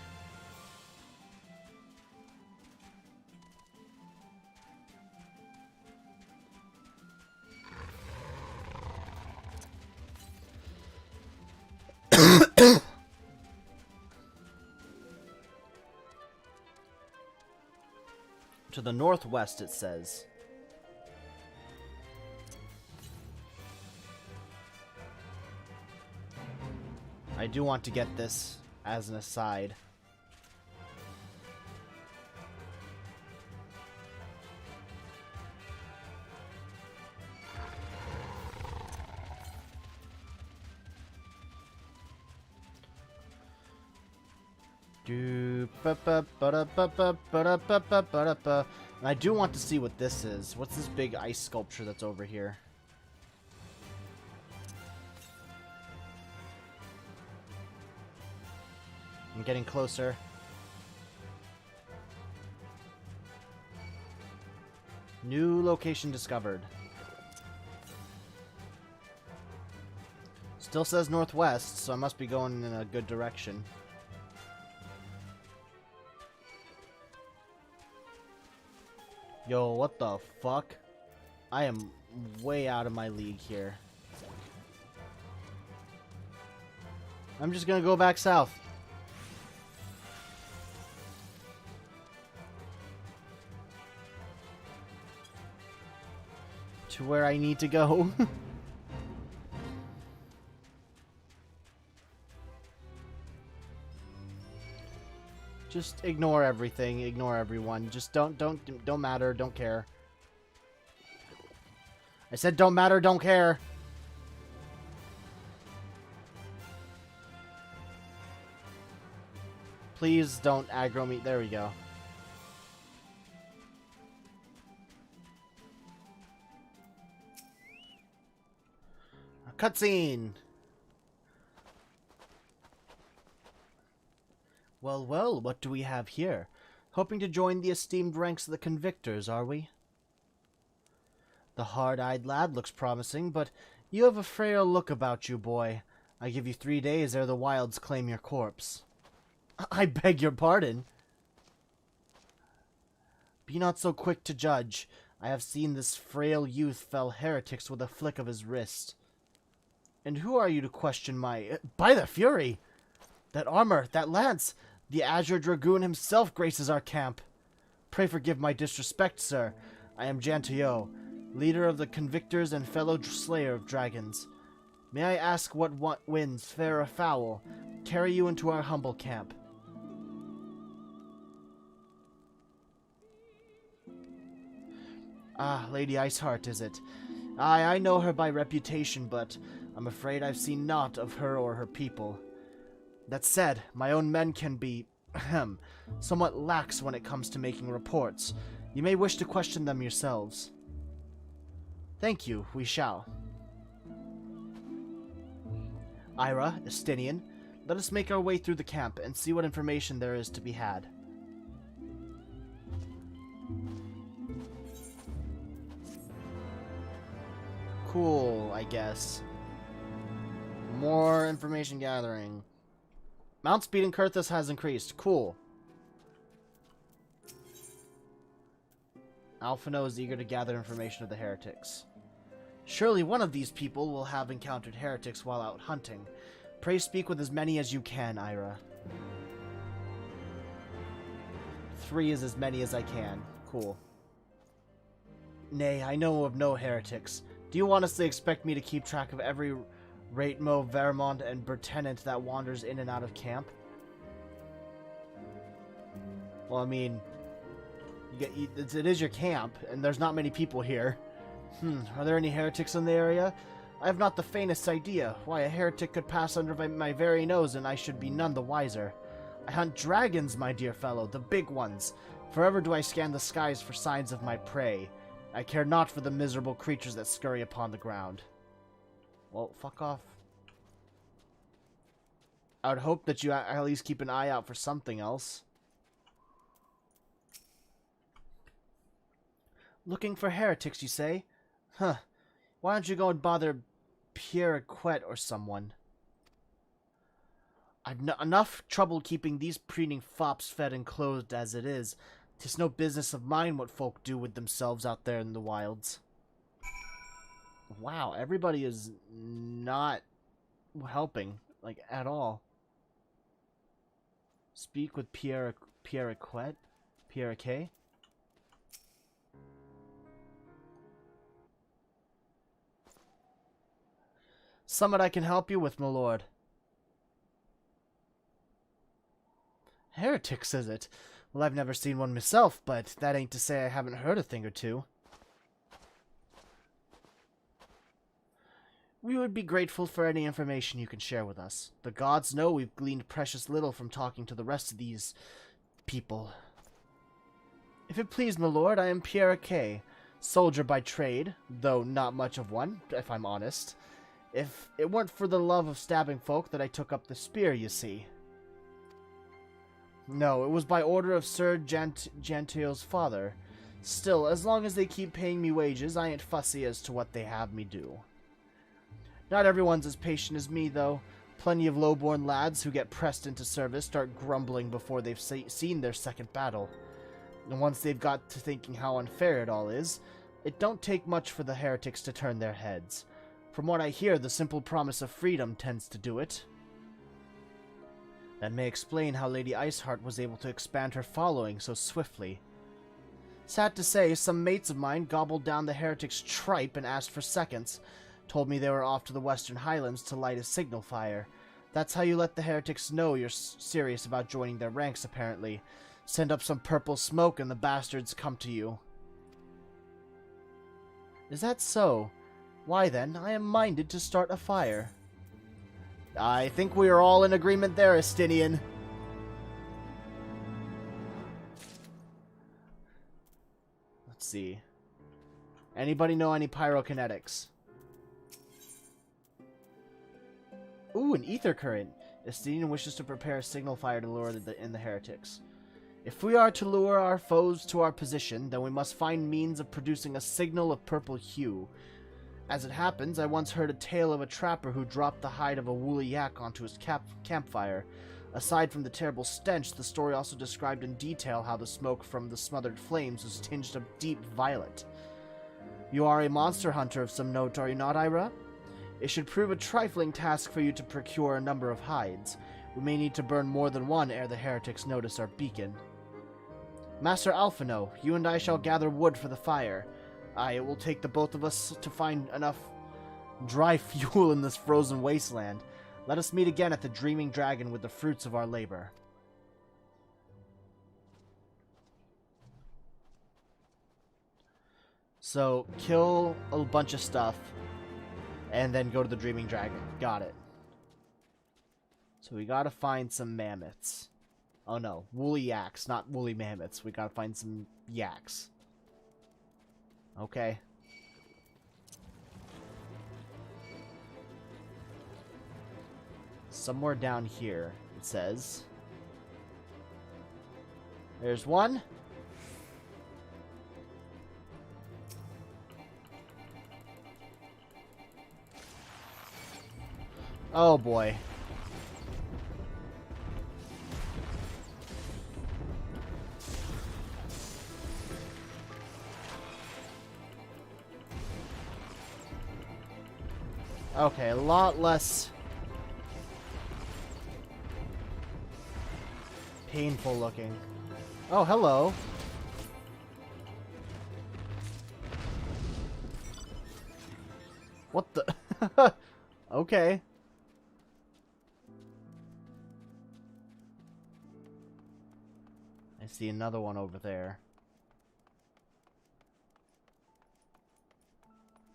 To the northwest, it says. I do want to get this as an aside. And I do want to see what this is. What's this big ice sculpture that's over here? I'm getting closer. New location discovered. Still says northwest, so I must be going in a good direction. Yo, what the fuck? I am way out of my league here. I'm just gonna go back south. To where I need to go. Just ignore everything, ignore everyone. Just don't matter, don't care. I said don't matter, don't care. Please don't aggro me. There we go. A cutscene. Well, well, what do we have here? Hoping to join the esteemed ranks of the convictors, are we? The hard-eyed lad looks promising, but you have a frail look about you, boy. I give you 3 days ere the wilds claim your corpse. I beg your pardon. Be not so quick to judge. I have seen this frail youth fell heretics with a flick of his wrist. And who are you to question my... By the Fury! That armor, that lance, the Azure Dragoon himself graces our camp. Pray forgive my disrespect, sir. I am Jantiyo, leader of the Convictors and fellow slayer of dragons. May I ask what winds, fair or foul, carry you into our humble camp? Ah, Lady Iceheart, is it? Aye, I know her by reputation, but I'm afraid I've seen naught of her or her people. That said, my own men can be, somewhat lax when it comes to making reports. You may wish to question them yourselves. Thank you, we shall. Ira, Estinian, let us make our way through the camp and see what information there is to be had. Cool, I guess. More information gathering. Mount speed in Kurthus has increased. Cool. Alphino is eager to gather information of the heretics. Surely one of these people will have encountered heretics while out hunting. Pray speak with as many as you can, Ira. 3 is as many as I can. Cool. Nay, I know of no heretics. Do you honestly expect me to keep track of every Raitmo, Vermont, and Bertenant that wanders in and out of camp? Well, I mean, it is your camp, and there's not many people here. Are there any heretics in the area? I have not the faintest idea. Why, a heretic could pass under my very nose, and I should be none the wiser. I hunt dragons, my dear fellow, the big ones. Forever do I scan the skies for signs of my prey. I care not for the miserable creatures that scurry upon the ground. Well, fuck off. I would hope that you at least keep an eye out for something else. Looking for heretics, you say? Huh. Why don't you go and bother Pierre Quet or someone? I've enough trouble keeping these preening fops fed and clothed as it is. 'Tis no business of mine what folk do with themselves out there in the wilds. Wow, everybody is not helping, like, at all. Speak with Pierre Quet? Pierre K? Somewhat I can help you with, my lord. Heretics, is it? Well, I've never seen one myself, but that ain't to say I haven't heard a thing or two. We would be grateful for any information you can share with us. The gods know we've gleaned precious little from talking to the rest of these people. If it please, my lord, I am Pierre K, soldier by trade, though not much of one, if I'm honest. If it weren't for the love of stabbing folk that I took up the spear, you see. No, it was by order of Sir Gentio's father. Still, as long as they keep paying me wages, I ain't fussy as to what they have me do. Not everyone's as patient as me, though. Plenty of low-born lads who get pressed into service start grumbling before they've seen their second battle. And once they've got to thinking how unfair it all is, it don't take much for the heretics to turn their heads. From what I hear, the simple promise of freedom tends to do it. That may explain how Lady Iceheart was able to expand her following so swiftly. Sad to say, some mates of mine gobbled down the heretics' tripe and asked for seconds. Told me they were off to the Western Highlands to light a signal fire. That's how you let the heretics know you're serious about joining their ranks, apparently. Send up some purple smoke and the bastards come to you. Is that so? Why then, I am minded to start a fire. I think we are all in agreement there, Estinian. Let's see. Anybody know any pyrokinetics? Ooh, an ether current. Estinian wishes to prepare a signal fire to lure in the heretics. If we are to lure our foes to our position, then we must find means of producing a signal of purple hue. As it happens, I once heard a tale of a trapper who dropped the hide of a woolly yak onto his campfire. Aside from the terrible stench, the story also described in detail how the smoke from the smothered flames was tinged a deep violet. You are a monster hunter of some note, are you not, Ira? It should prove a trifling task for you to procure a number of hides. We may need to burn more than one ere the heretics notice our beacon. Master Alphino, you and I shall gather wood for the fire. Aye, it will take the both of us to find enough dry fuel in this frozen wasteland. Let us meet again at the Dreaming Dragon with the fruits of our labor. So, kill a bunch of stuff, and then go to the Dreaming Dragon. Got it. So we gotta find some mammoths. Oh no, woolly yaks, not woolly mammoths. We gotta find some yaks. Okay. Somewhere down here, it says. There's one. Oh boy. Okay, a lot less painful looking. Oh, hello. What the? Okay. I see another one over there.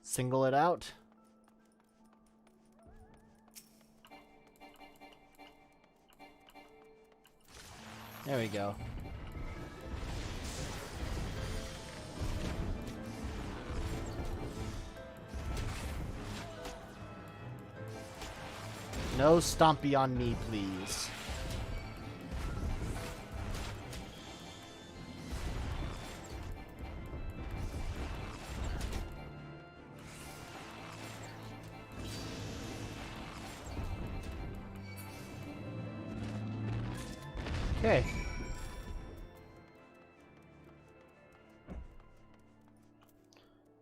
Single it out. There we go. No stompy on me, please. Okay.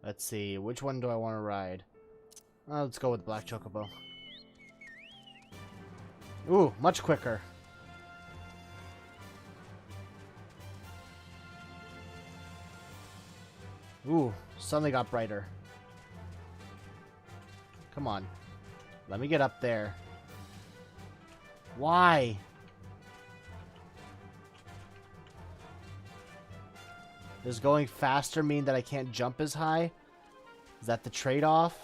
Let's see, which one do I want to ride? Let's go with Black Chocobo. Ooh, much quicker. Ooh, suddenly got brighter. Come on. Let me get up there. Why? Does going faster mean that I can't jump as high? Is that the trade-off?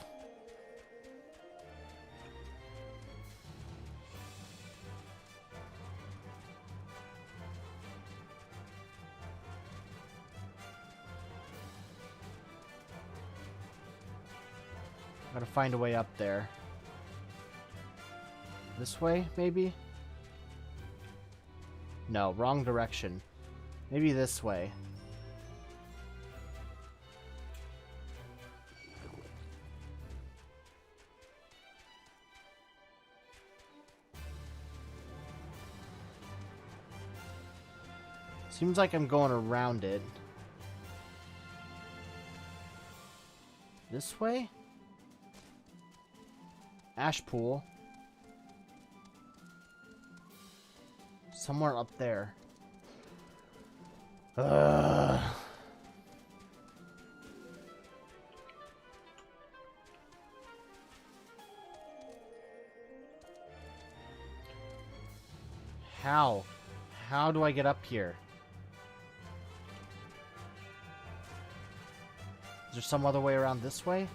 Gotta find a way up there. This way, maybe? No, wrong direction. Maybe this way. Seems like I'm going around it. This way? Ash pool. Somewhere up there. Ugh. How? How do I get up here? Is there some other way around this way?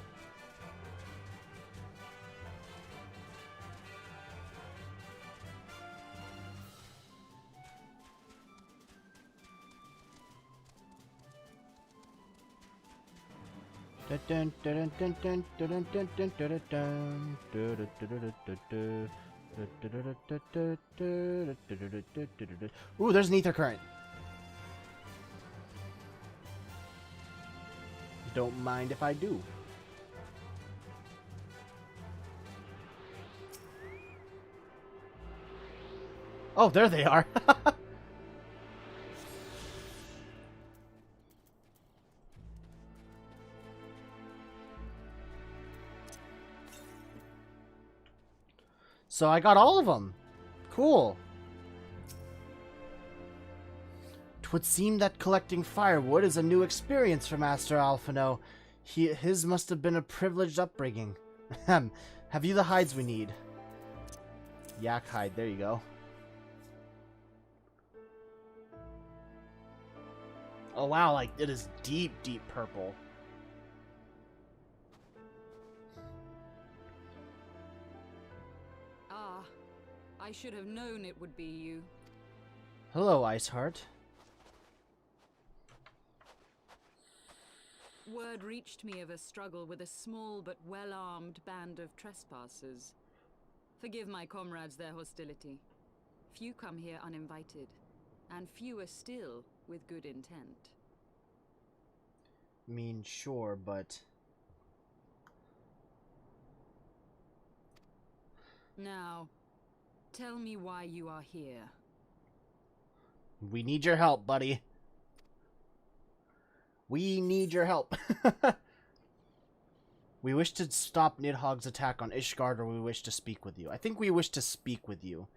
Ooh, there's an ether current. Don't mind if I do. Oh, there they are. So I got all of them. Cool. 'Twould seem that collecting firewood is a new experience for Master Alphino. His must have been a privileged upbringing. Have you the hides we need? Yak hide, there you go. Oh wow, like it is deep, deep purple. Ah, I should have known it would be you. Hello, Iceheart. Word reached me of a struggle with a small but well-armed band of trespassers. Forgive my comrades their hostility. Few come here uninvited, and fewer still with good intent. Mean, sure, but... Now, tell me why you are here. We need your help, buddy. We need your help. We wish to stop Nidhogg's attack on Ishgard, or we wish to speak with you. I think we wish to speak with you.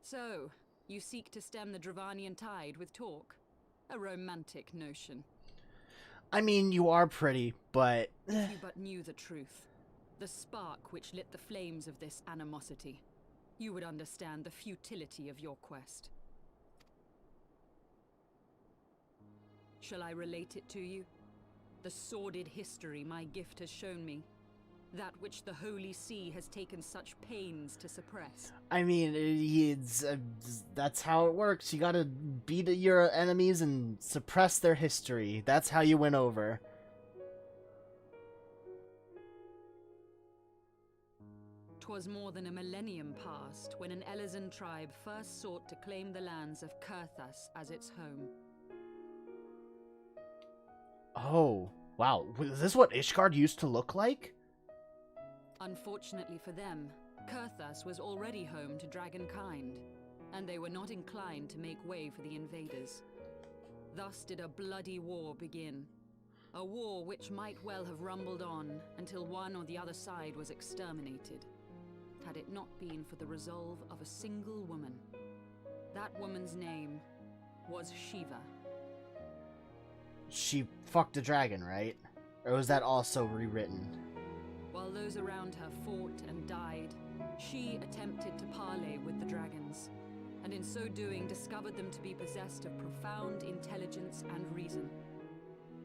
So, you seek to stem the Dravanian tide with talk? A romantic notion. I mean, you are pretty, but... If you but knew the truth, the spark which lit the flames of this animosity, you would understand the futility of your quest. Shall I relate it to you? The sordid history my gift has shown me. That which the Holy See has taken such pains to suppress. I mean, that's how it works. You gotta beat your enemies and suppress their history. That's how you win over. 'Twas more than a millennium past when an Elizan tribe first sought to claim the lands of Kurthas as its home. Oh, wow. Is this what Ishgard used to look like? Unfortunately for them, Kurthas was already home to dragonkind, and they were not inclined to make way for the invaders. Thus did a bloody war begin. A war which might well have rumbled on until one or the other side was exterminated, had it not been for the resolve of a single woman. That woman's name was Shiva. She fucked a dragon, right? Or was that also rewritten? While those around her fought and died, she attempted to parley with the dragons, and in so doing discovered them to be possessed of profound intelligence and reason.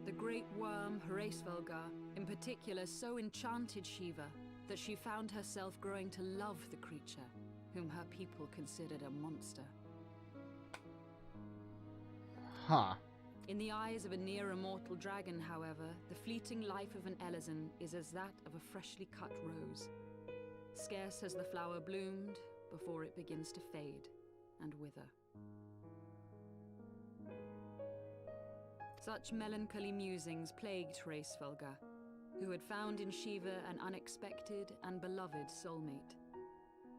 The great worm, Hraesvelgar, in particular so enchanted Shiva that she found herself growing to love the creature, whom her people considered a monster. Huh. In the eyes of a near-immortal dragon, however, the fleeting life of an Elizan is as that of a freshly cut rose. Scarce has the flower bloomed before it begins to fade and wither. Such melancholy musings plagued Hraesvelgar, who had found in Shiva an unexpected and beloved soulmate.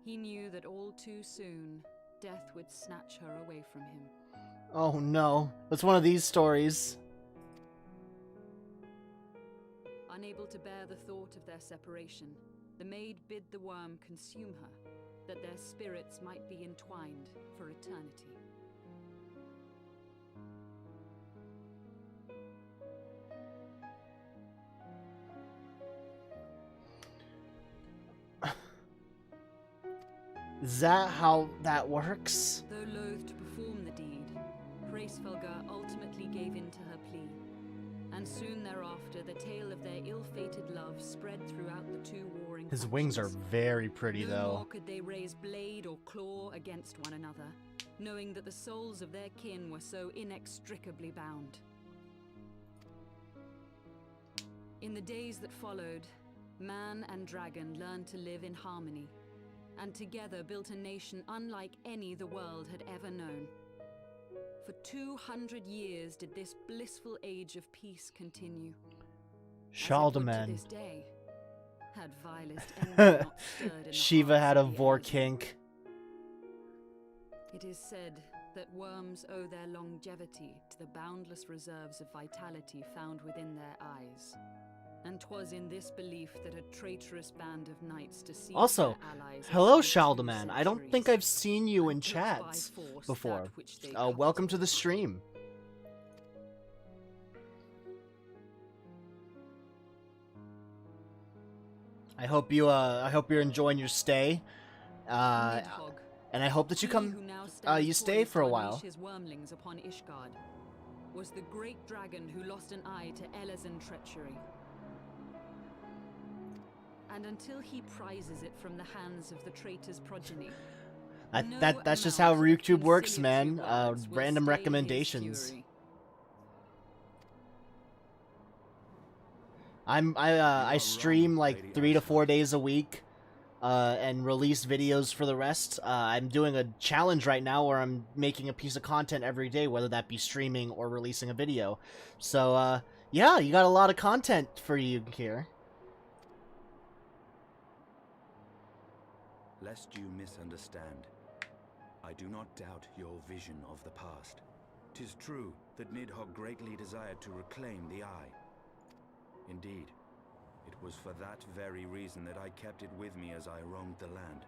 He knew that all too soon, death would snatch her away from him. Oh no, it's one of these stories. Unable to bear the thought of their separation, the maid bid the worm consume her, that their spirits might be entwined for eternity. Is that how that works? Though loath to perform the deed, Hraesvelgar ultimately gave in to her plea, and soon thereafter the tale of their ill-fated love spread throughout the two warring His wings are factions. very pretty, No though. more could they raise blade or claw against one another, knowing that the souls of their kin were so inextricably bound. In the days that followed, man and dragon learned to live in harmony, and together built a nation unlike any the world had ever known. For 200 years did this blissful age of peace continue. As it would to Shaldeman. this day, had vilest envy not stirred in the Shiva hearts had a of the vor Elizan. kink. It is said that worms owe their longevity to the boundless reserves of vitality found within their eyes. And 'twas in this belief that a traitorous band of knights deceived Also, their allies hello, of 22 Shaldeman. I don't think centuries, I've seen you in and took by chats force before. that which they Welcome to coveted. the stream. I hope you're enjoying your stay. Nidhogg, And I hope that you he come, who now stands you stay poised for a to while. unleash his wormlings upon Ishgard, was the great dragon who lost an eye to Elizan treachery. And until he prizes it from the hands of the traitor's progeny, no That's just how amount of YouTube works, conciliatory man. words will Random stay his recommendations. fury. I stream like Lady 3 to 4 Ashford. days a week, and release videos for the rest. I'm doing a challenge right now where I'm making a piece of content every day, whether that be streaming or releasing a video. So, yeah, you got a lot of content for you here. Lest you misunderstand, I do not doubt your vision of the past. 'Tis true that Nidhogg greatly desired to reclaim the Eye. Indeed, it was for that very reason that I kept it with me as I roamed the land.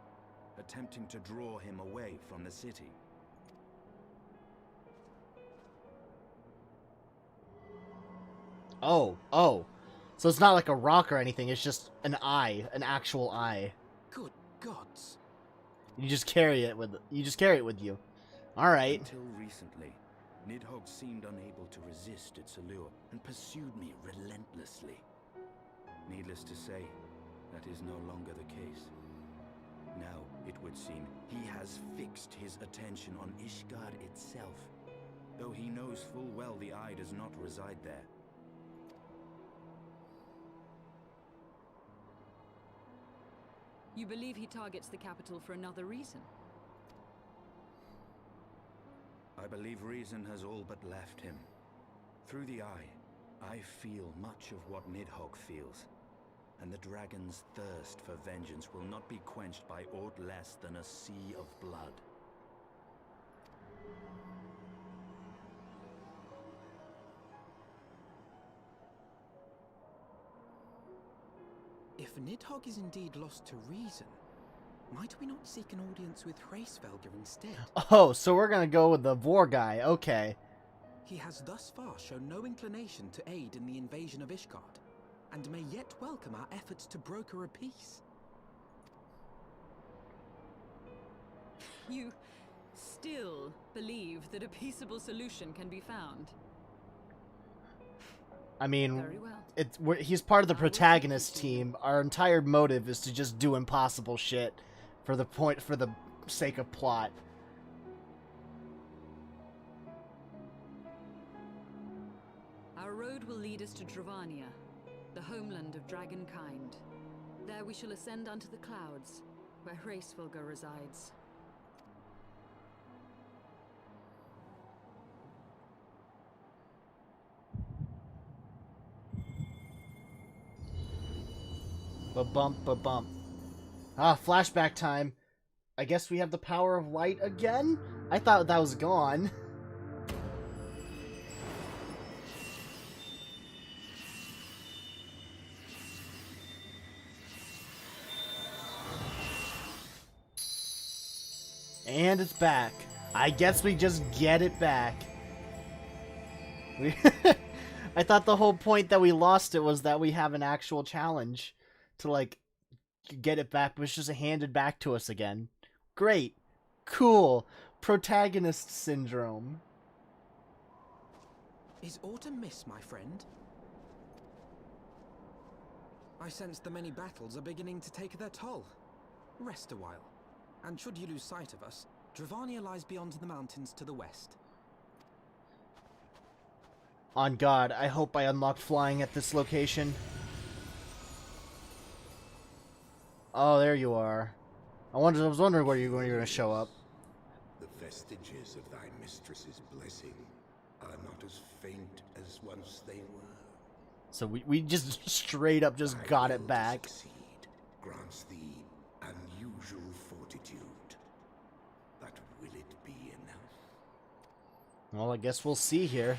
attempting to draw him away from the city. Oh, oh. So it's not like a rock or anything, it's just an eye, an actual eye. Good gods. You just carry it with you. All right. Until recently, Nidhogg seemed unable to resist its allure and pursued me relentlessly. Needless to say, that is no longer the case. Now, it would seem, he has fixed his attention on Ishgard itself, though he knows full well the eye does not reside there. You believe he targets the capital for another reason? I believe reason has all but left him. Through the eye, I feel much of what Nidhogg feels, and the dragon's thirst for vengeance will not be quenched by aught less than a sea of blood. If Nidhogg is indeed lost to reason, might we not seek an audience with Hraesvelgr instead? Oh, so we're gonna go with the Vor guy. Okay. He has thus far shown no inclination to aid in the invasion of Ishgard, and may yet welcome our efforts to broker a peace. You still believe that a peaceable solution can be found? I mean, Very well. he's part of the protagonist team. Our entire motive is to just do impossible shit for the sake of plot. Our road will lead us to Dravania, the homeland of dragonkind. There we shall ascend unto the clouds, where Hraesvelgr resides. Ba-bump, ba-bump. Ah, flashback time. I guess we have the power of light again? I thought that was gone. And it's back. I guess we just get it back. I thought the whole point that we lost it was that we have an actual challenge to, like, get it back, but it's just handed back to us again. Great. Cool. Protagonist syndrome. Is aught amiss, my friend? I sense the many battles are beginning to take their toll. Rest a while, and should you lose sight of us, Dravania lies beyond the mountains to the west. On God, I hope I unlocked flying at this location. Oh, there you are. I was wondering where you were going to show up. The vestiges of thy mistress's blessing are not as faint as once they were. So we just straight up just Thy got will it to back. succeed grants thee unusual fortitude. But will it be enough? Well, I guess we'll see here.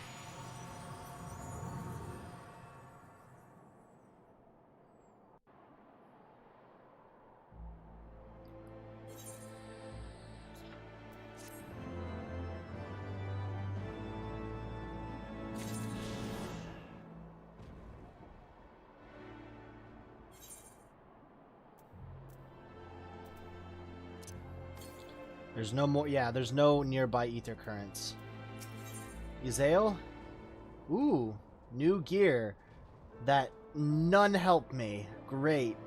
There's no more. Yeah, there's no nearby ether currents. Izael? Ooh, new gear. That none help me. Great.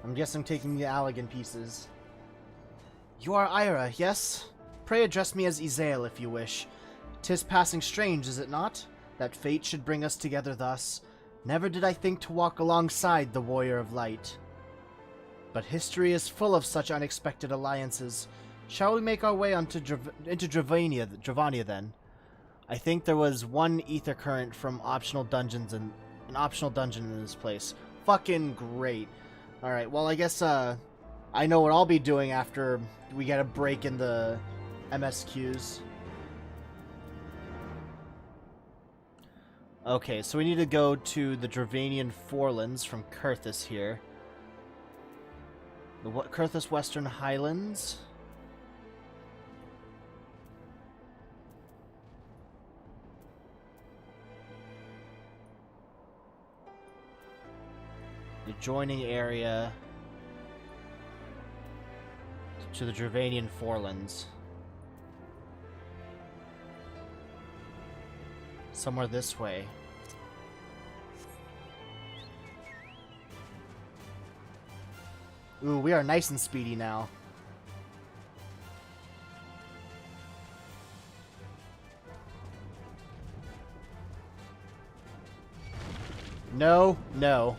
I'm guessing I'm taking the Allegan pieces. You are Ira, yes? Pray address me as Izael if you wish. 'Tis passing strange, is it not? That fate should bring us together thus. Never did I think to walk alongside the Warrior of Light. But history is full of such unexpected alliances. Shall we make our way into Dravania then? I think there was one ether current from optional dungeons and an optional dungeon in this place. Fucking great. Alright, well I guess I know what I'll be doing after we get a break in the MSQs. Okay, so we need to go to the Dravanian Forelands from Kurthus here. The Kurthus Western Highlands. The adjoining area to the Dravanian Forelands. Somewhere this way. Ooh, we are nice and speedy now. No, no.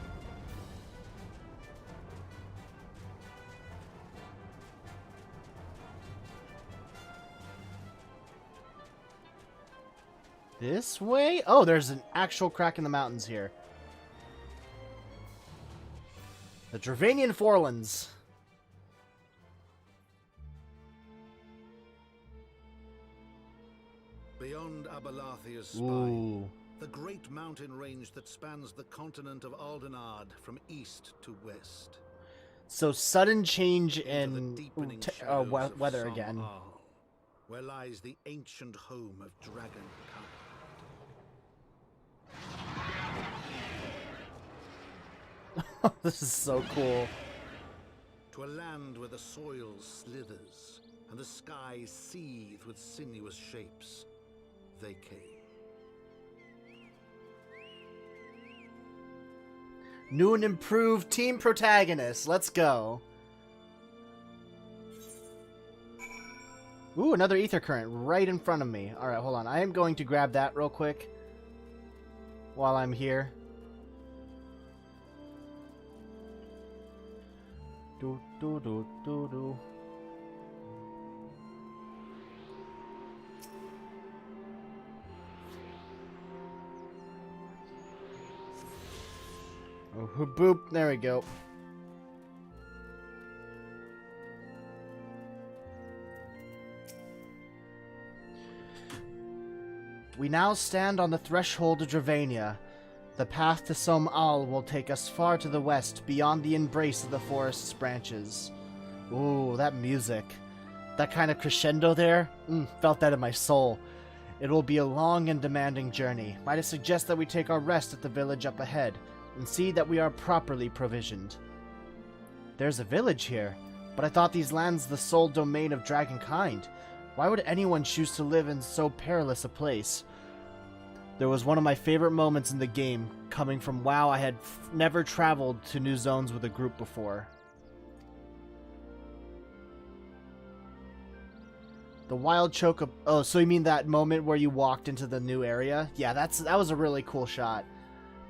This way? Oh, there's an actual crack in the mountains here. The Dravanian Forelands. Beyond Abalathia's spine, Ooh. the great mountain range that spans the continent of Aldenard from east to west. So sudden change Into the in deepening shadows of weather Som again. Al, where lies the ancient home of dragonkind. This is so cool. To a land where the soil slithers and the skies seethe with sinuous shapes, they came. New and improved team protagonist. Let's go. Ooh, another ether current right in front of me. Alright, hold on. I am going to grab that real quick while I'm here. Do do do do do. Oh, boop! There we go. We now stand on the threshold of Dravania. The path to Som Al will take us far to the west, beyond the embrace of the forest's branches. Ooh, that music. That kind of crescendo there? Felt that in my soul. It will be a long and demanding journey. Might I suggest that we take our rest at the village up ahead, and see that we are properly provisioned. There's a village here, but I thought these lands the sole domain of dragonkind. Why would anyone choose to live in so perilous a place? There was one of my favorite moments in the game, coming from WoW. I had never traveled to new zones with a group before. The wild choke. Oh, so you mean that moment where you walked into the new area? Yeah, that was a really cool shot.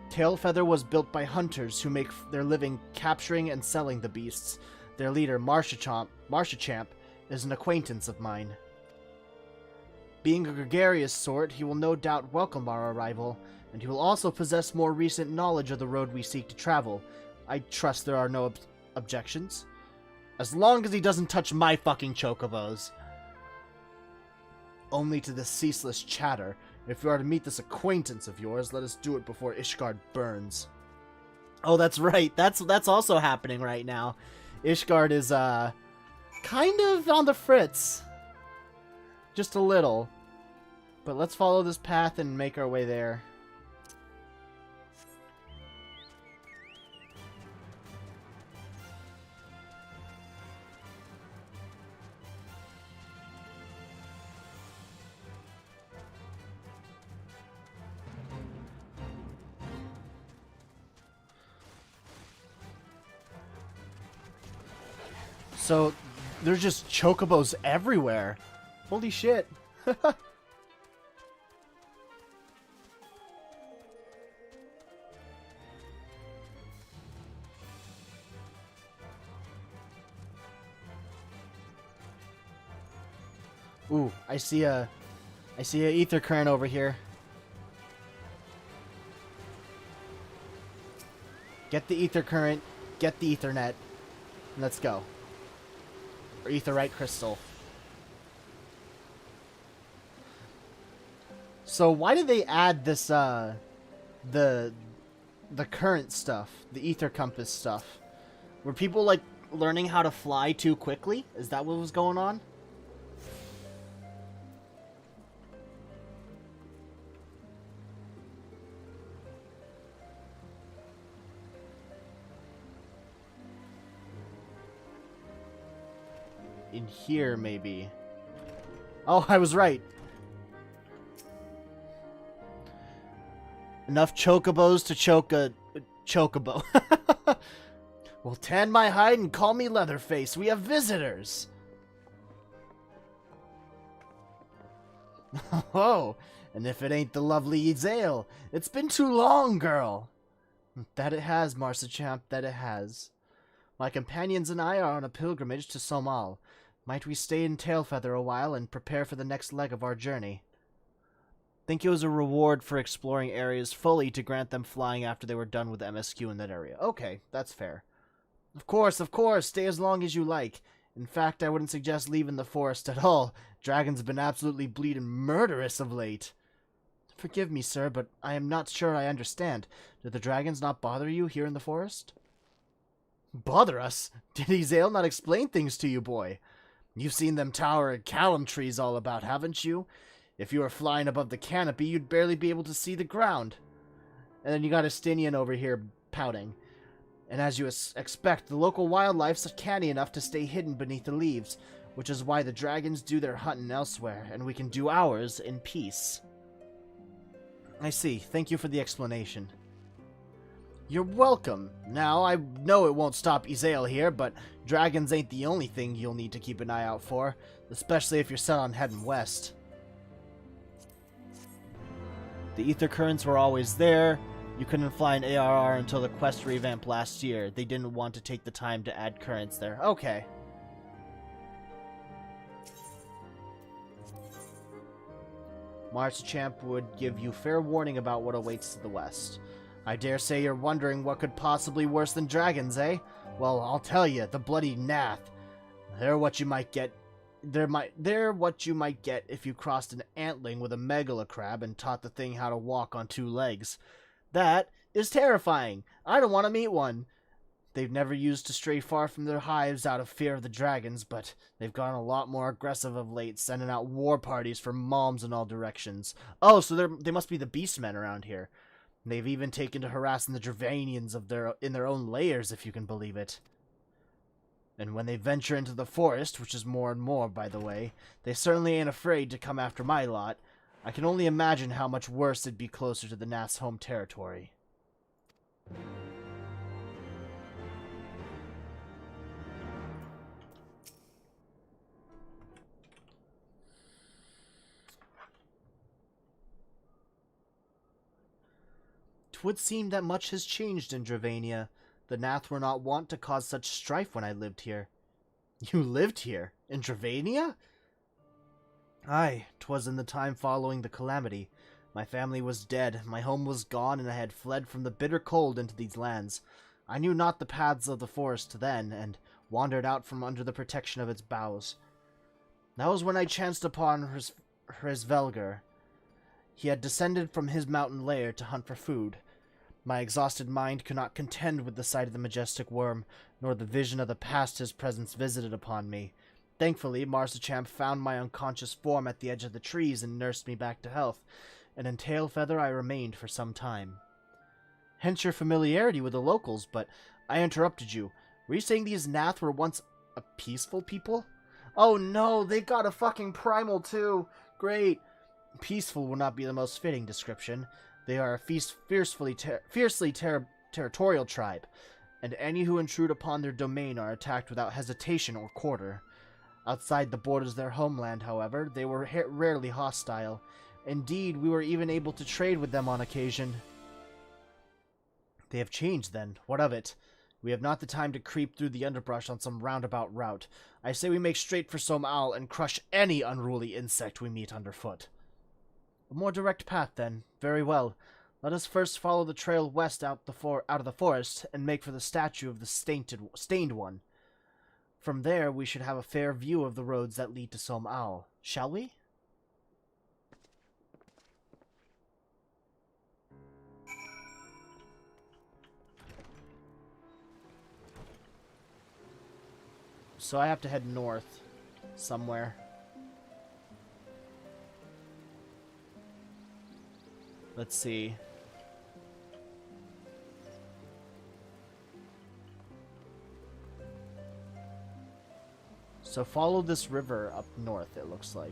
Tailfeather was built by hunters who make their living capturing and selling the beasts. Their leader, Marshachamp, is an acquaintance of mine. Being a gregarious sort, he will no doubt welcome our arrival, and he will also possess more recent knowledge of the road we seek to travel. I trust there are no objections. As long as he doesn't touch my fucking chocobos. Only to this ceaseless chatter. If you are to meet this acquaintance of yours, let us do it before Ishgard burns. Oh, that's right. That's also happening right now. Ishgard is, kind of on the fritz. Just a little. But let's follow this path and make our way there. So, there's just chocobos everywhere. Holy shit. Ooh, I see a ether current over here. Get the ether current, get the ethernet, and let's go. Or etherite crystal. So why did they add this the current stuff, the ether compass stuff? Were people like learning how to fly too quickly? Is that what was going on? In here, maybe. Oh, I was right. Enough chocobos to choke a chocobo. Well, tan my hide and call me Leatherface. We have visitors. Oh, and if it ain't the lovely Ezael, it's been too long, girl. That it has, Marsa-champ, that it has. My companions and I are on a pilgrimage to Somal. Might we stay in Tailfeather a while and prepare for the next leg of our journey? Think it was a reward for exploring areas fully to grant them flying after they were done with MSQ in that area. Okay, that's fair. Of course, stay as long as you like. In fact, I wouldn't suggest leaving the forest at all. Dragons have been absolutely bleeding murderous of late. Forgive me, sir, but I am not sure I understand. Do the dragons not bother you here in the forest? Bother us? Did Ezael not explain things to you, boy? You've seen them tower callum trees all about, haven't you? If you were flying above the canopy, you'd barely be able to see the ground. And then you got Estinian over here pouting. And as you expect, the local wildlife's canny enough to stay hidden beneath the leaves, which is why the dragons do their hunting elsewhere, and we can do ours in peace. I see. Thank you for the explanation. You're welcome. Now, I know it won't stop Ezael here, but dragons ain't the only thing you'll need to keep an eye out for, especially if you're set on heading west. The ether currents were always there. You couldn't fly an ARR until the quest revamp last year. They didn't want to take the time to add currents there. Okay. Marsa-champ would give you fair warning about what awaits to the west. I dare say you're wondering what could possibly worse than dragons, eh? Well, I'll tell you, the bloody Nath. They're what you might get. They're what you might get if you crossed an antling with a megalocrab and taught the thing how to walk on two legs. That is terrifying. I don't want to meet one. They've never used to stray far from their hives out of fear of the dragons, but they've gotten a lot more aggressive of late, sending out war parties for moms in all directions. Oh, so they must be the beastmen around here. They've even taken to harassing the Dravanians in their own layers, if you can believe it. And when they venture into the forest, which is more and more, by the way, they certainly ain't afraid to come after my lot. I can only imagine how much worse it'd be closer to the Nath's home territory. Twould seem that much has changed in Dravania. The Nath were not wont to cause such strife when I lived here. You lived here? In Dravania? Aye, 'twas in the time following the calamity. My family was dead, my home was gone, and I had fled from the bitter cold into these lands. I knew not the paths of the forest then, and wandered out from under the protection of its boughs. That was when I chanced upon Hrisvelgr. He had descended from his mountain lair to hunt for food. My exhausted mind could not contend with the sight of the majestic worm, nor the vision of the past his presence visited upon me. Thankfully, Marsa-champ found my unconscious form at the edge of the trees and nursed me back to health, and in Tailfeather I remained for some time. Hence your familiarity with the locals, but I interrupted you. Were you saying these Nath were once a peaceful people? Oh no, they got a fucking primal too! Great! Peaceful will not be the most fitting description. They are a fiercely territorial tribe, and any who intrude upon their domain are attacked without hesitation or quarter. Outside the borders of their homeland, however, they were rarely hostile. Indeed, we were even able to trade with them on occasion. They have changed, then. What of it? We have not the time to creep through the underbrush on some roundabout route. I say we make straight for Somal and crush any unruly insect we meet underfoot. A more direct path, then. Very well. Let us first follow the trail west out of the forest and make for the statue of the stained one. From there, we should have a fair view of the roads that lead to Somal. Shall we? so I have to head north somewhere. Let's see. So follow this river up north, it looks like.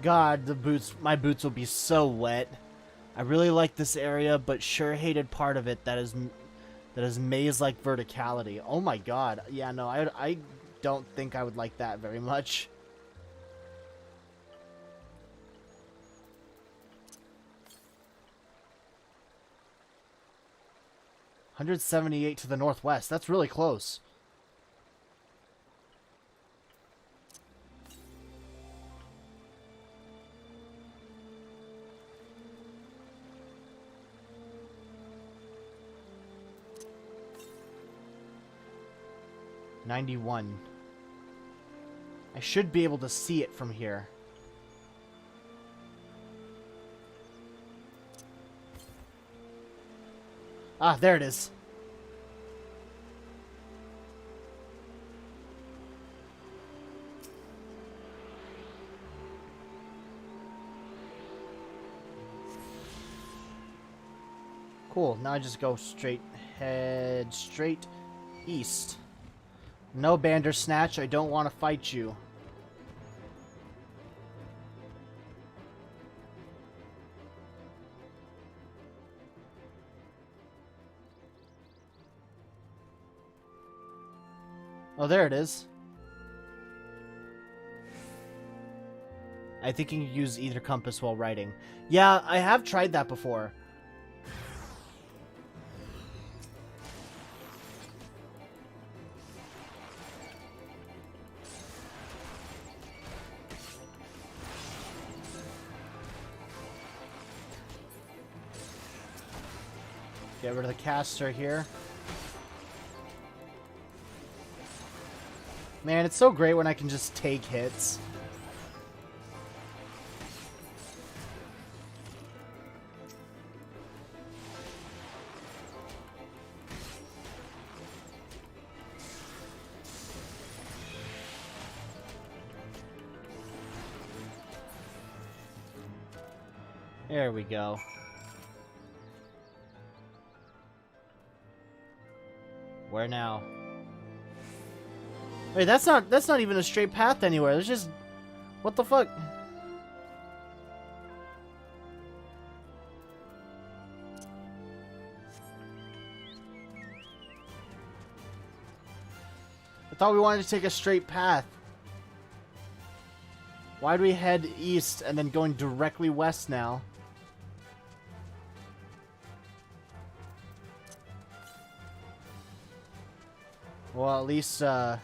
God, my boots will be so wet. I really like this area, but sure hated part of it that is maze-like verticality. Oh my god. Yeah, no, I don't think I would like that very much. $178 to the northwest. That's really close. $91. I should be able to see it from here. Ah, there it is. Cool. Now I just go head straight east. No Bandersnatch, I don't want to fight you. Oh, there it is. I think you can use either compass while riding. Yeah, I have tried that before. Get rid of the caster here. Man, it's so great when I can just take hits. There we go. Where now? Wait, that's not even a straight path anywhere. There's just... What the fuck? I thought we wanted to take a straight path. Why do we head east and then going directly west now? Well, at least, yeah,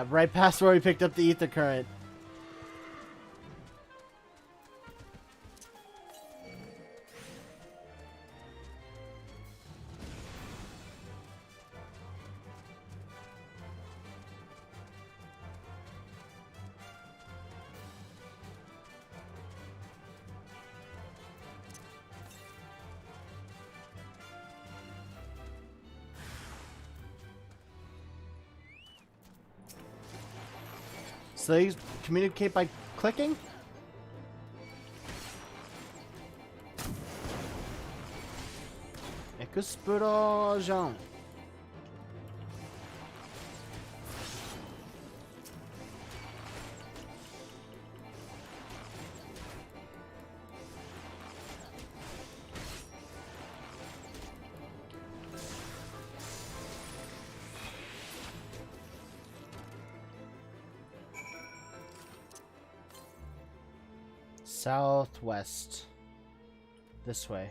right past where we picked up the ether current. So they communicate by clicking? Explosion. Southwest. This way.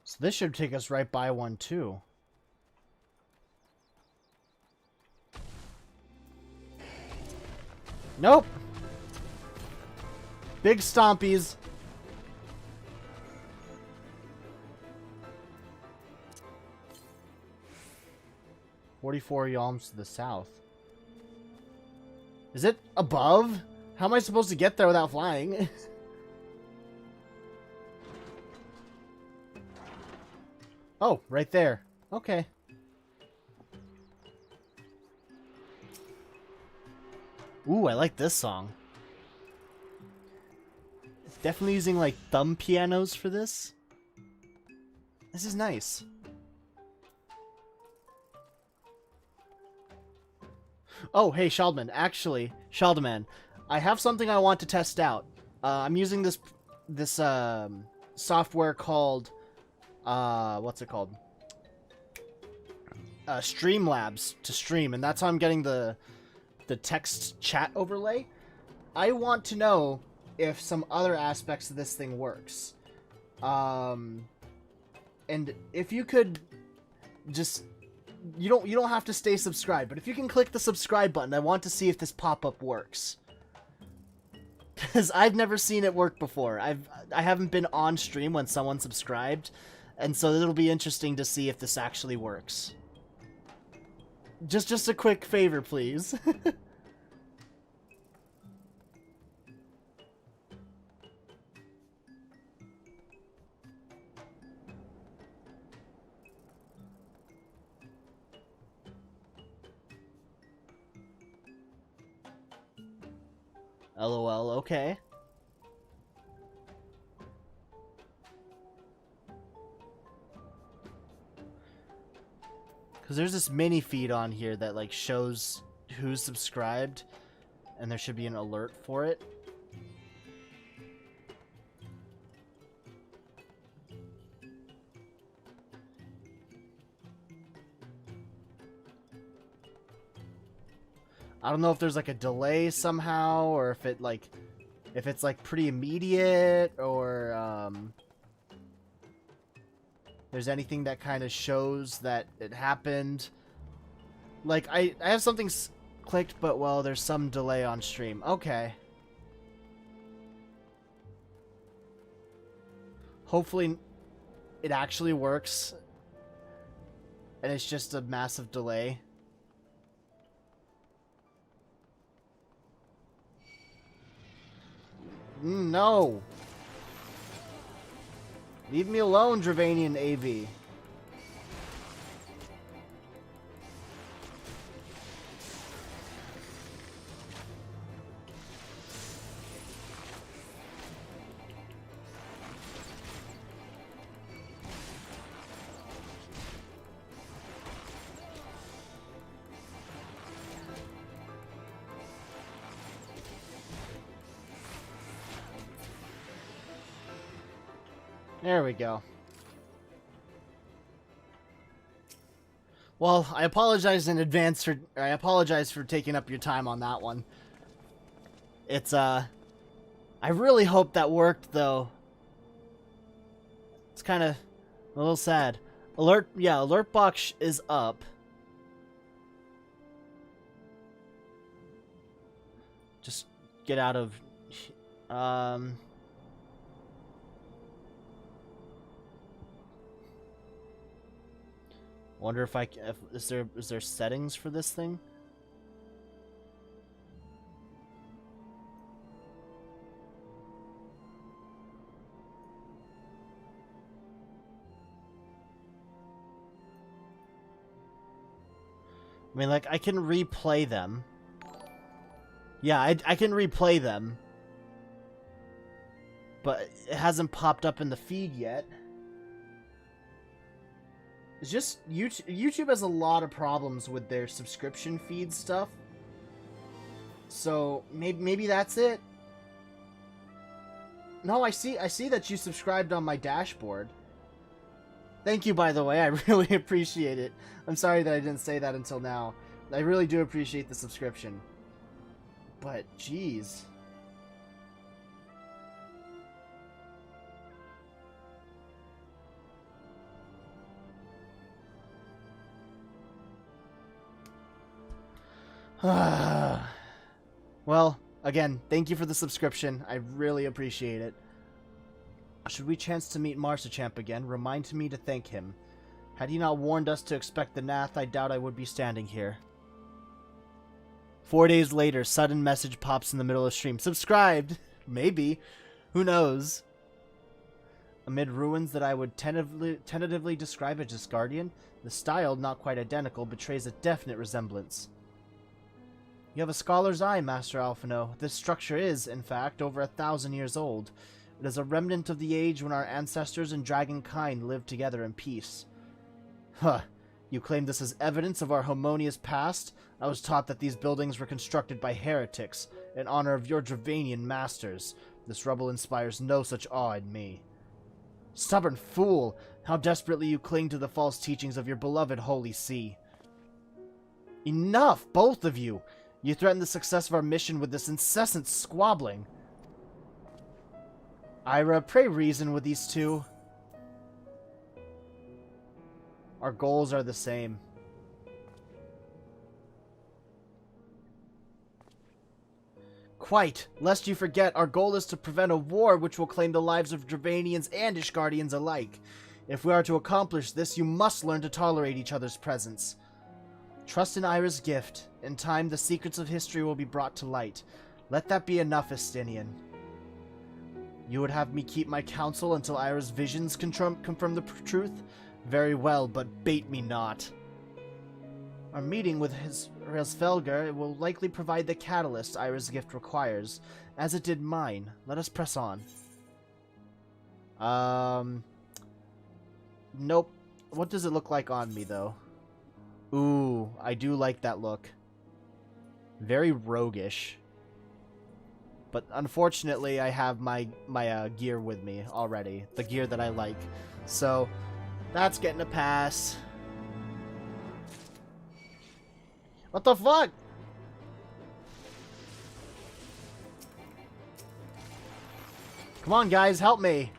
So this should take us right by one too. Nope. Big stompies. "44 yalms to the south." Is it above? How am I supposed to get there without flying? Oh, right there. Okay. Ooh, I like this song. Definitely using like thumb pianos for this. This is nice. Oh, hey, Shaldman. Actually, Shaldaman, I have something I want to test out. I'm using this software called what's it called? Streamlabs to stream, and that's how I'm getting the text chat overlay. I want to know if some other aspects of this thing works. And if you could just you don't have to stay subscribed, but if you can click the subscribe button, I want to see if this pop-up works. Cuz I've never seen it work before. I haven't been on stream when someone subscribed, and so it'll be interesting to see if this actually works. Just a quick favor, please. LOL, okay. Because there's this mini feed on here that like shows who's subscribed, and there should be an alert for it. I don't know if there's like a delay somehow, or if it's like pretty immediate, or there's anything that kind of shows that it happened. Like I have something clicked, but well, there's some delay on stream. Okay. Hopefully it actually works, and it's just a massive delay. No! Leave me alone, Dravanian AV. There we go. Well, I apologize in advance for... I apologize for taking up your time on that one. It's, I really hope that worked, though. It's kind of a little sad. Alert box is up. Just get out of... Wonder if is there settings for this thing? I mean, like, I can replay them. Yeah, I can replay them. But it hasn't popped up in the feed yet. It's just YouTube has a lot of problems with their subscription feed stuff. So maybe that's it. No, I see that you subscribed on my dashboard. Thank you, by the way. I really appreciate it. I'm sorry that I didn't say that until now. I really do appreciate the subscription. But geez. Well, Again, thank you for the subscription. I really appreciate it. Should we chance to meet Marsachamp again, remind me to thank him. Had he not warned us to expect the Nath, I doubt I would be standing here. 4 days later, sudden message pops in the middle of stream. Subscribed! Maybe. Who knows? Amid ruins that I would tentatively describe as Discardian, the style, not quite identical, betrays a definite resemblance. You have a scholar's eye, Master Alphino. This structure is, in fact, over 1,000 years old. It is a remnant of the age when our ancestors and dragonkind lived together in peace. Huh. You claim this as evidence of our harmonious past? I was taught that these buildings were constructed by heretics, in honor of your Dravanian masters. This rubble inspires no such awe in me. Stubborn fool! How desperately you cling to the false teachings of your beloved Holy See. Enough, both of you! You threaten the success of our mission with this incessant squabbling. Ira, pray reason with these two. Our goals are the same. Quite. Lest you forget, our goal is to prevent a war which will claim the lives of Dravanians and Ishgardians alike. If we are to accomplish this, you must learn to tolerate each other's presence. Trust in Ira's gift. In time, the secrets of history will be brought to light. Let that be enough, Estinian. You would have me keep my counsel until Ira's visions confirm the truth? Very well, but bait me not. Our meeting with Hraesvelgr will likely provide the catalyst Ira's gift requires, as it did mine. Let us press on. Nope. What does it look like on me, though? Ooh, I do like that look. Very roguish. But unfortunately, I have my gear with me already. The gear that I like. So, that's getting a pass. What the fuck? Come on, guys, help me.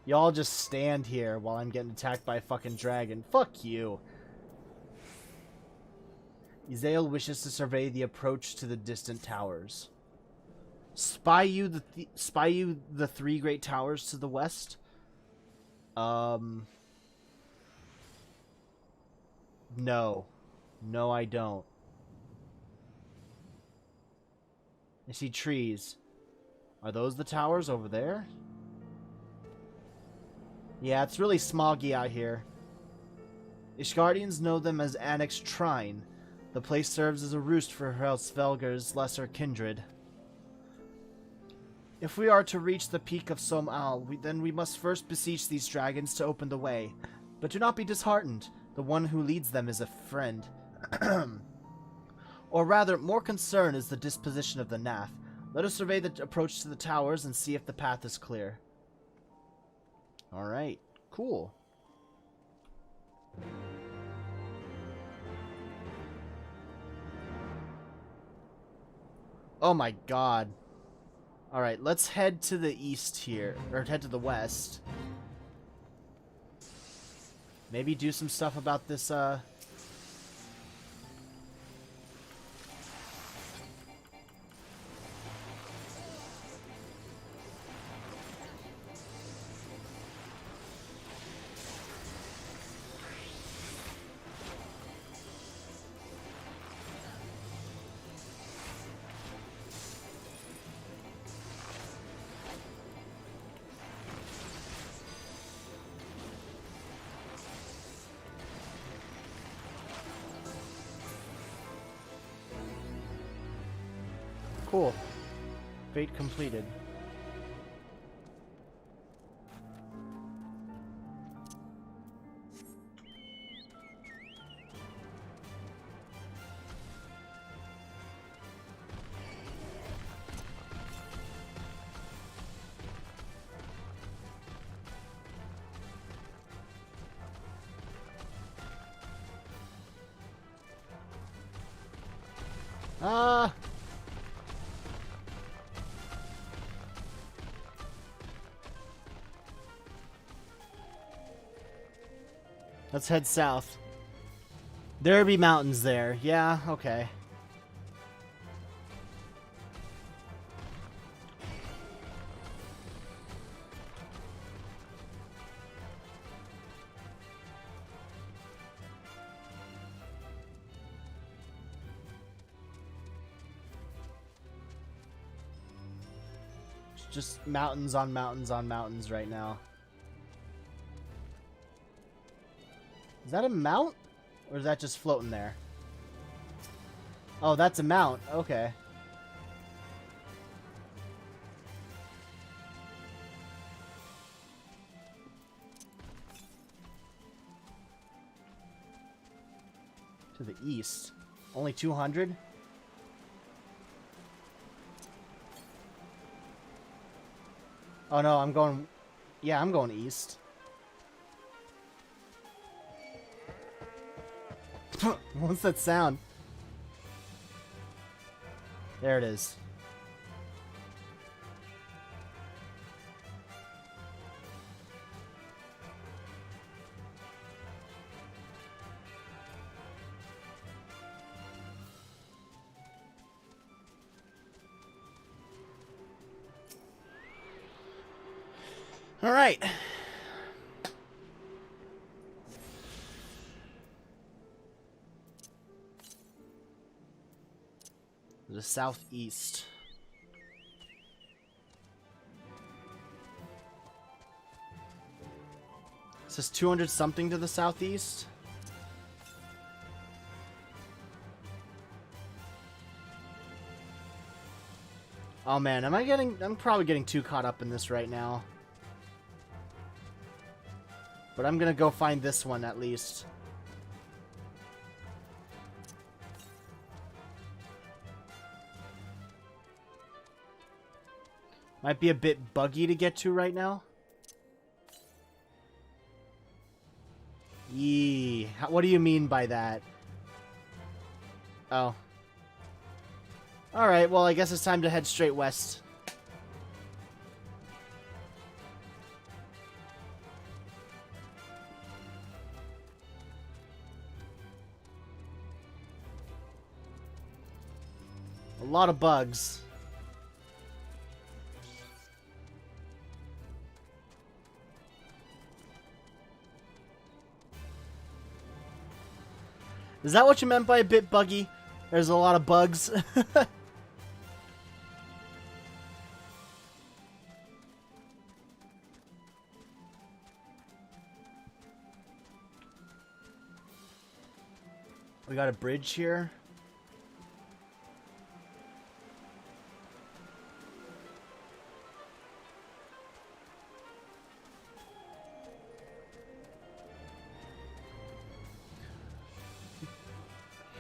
Y'all just stand here while I'm getting attacked by a fucking dragon. Fuck you. Izael wishes to survey the approach to the distant towers. Spy you the three great towers to the west? No. No, I don't. I see trees. Are those the towers over there? Yeah, it's really smoggy out here. Ishgardians know them as Annexed Trine. The place serves as a roost for Hraesvelgr's lesser kindred. If we are to reach the peak of Som-Al, then we must first beseech these dragons to open the way. But do not be disheartened. The one who leads them is a friend. Or rather, more concern is the disposition of the Nath. Let us survey the approach to the towers and see if the path is clear. Alright, cool. Oh my god. Alright, let's head to the east here. Or head to the west. Maybe do some stuff about this, Cool. Fate completed. Ah! Let's head south. There be mountains there. Yeah, okay. It's just mountains on mountains on mountains right now. Is that a mount? Or is that just floating there? Oh, that's a mount. Okay. To the east. Only 200? Oh no, I'm going... Yeah, I'm going east. What's that sound? There it is. All right. The southeast. It says 200 something to the southeast. Oh man, I'm probably getting too caught up in this right now. But I'm gonna go find this one at least. Might be a bit buggy to get to right now. Yee. What do you mean by that? Oh. Alright, well, I guess it's time to head straight west. A lot of bugs. Is that what you meant by a bit buggy? There's a lot of bugs. We got a bridge here.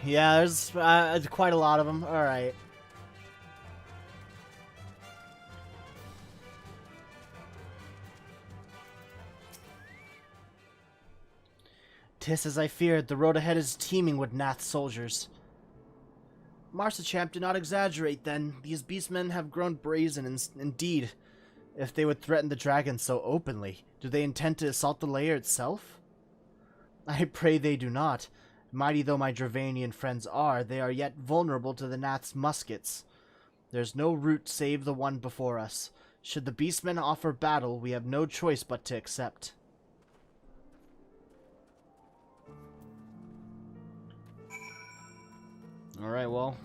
Yeah, there's quite a lot of them. All right. "'Tis as I feared. The road ahead is teeming with Nath soldiers." Marsa-champ did not exaggerate, then. These beastmen have grown brazen, indeed. If they would threaten the dragon so openly, do they intend to assault the lair itself? I pray they do not. Mighty though my Dravanian friends are, they are yet vulnerable to the Nath's muskets. There's no route save the one before us. Should the beastmen offer battle, we have no choice but to accept. Alright, well.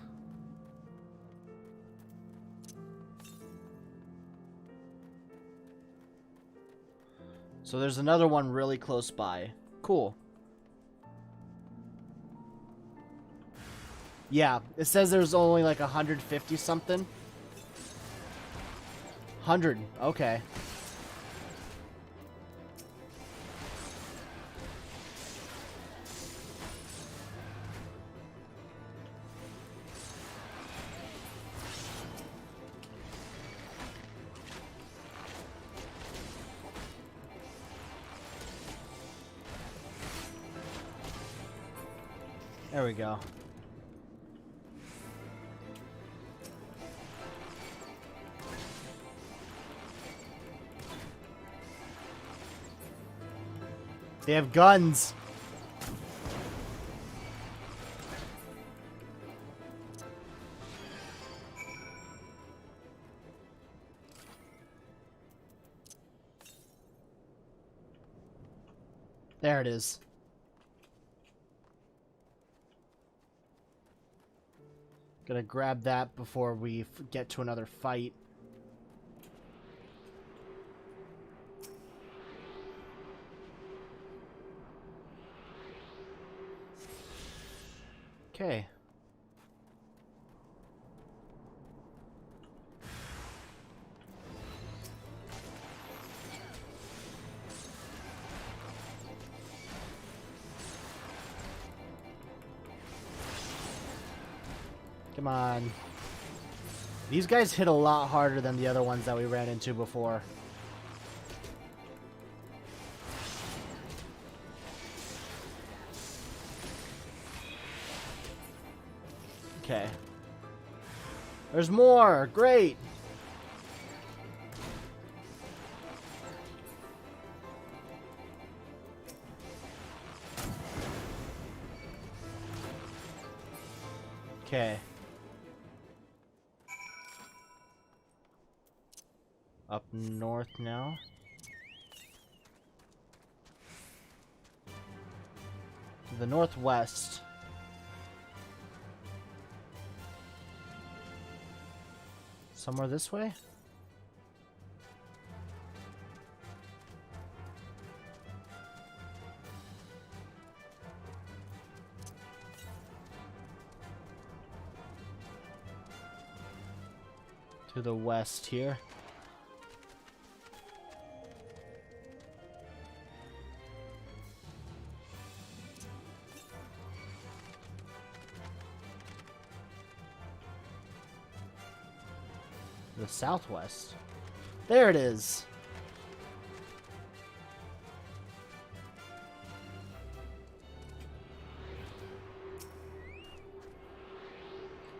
So there's another one really close by. Cool. Yeah, it says there's only like 150 something. 100, okay. There we go. They have guns. There it is. Gonna grab that before we get to another fight. Okay. Come on. These guys hit a lot harder than the other ones that we ran into before. Okay. There's more! Great! Okay. Up north now. To the northwest. Somewhere this way? To the west here. The southwest. There it is.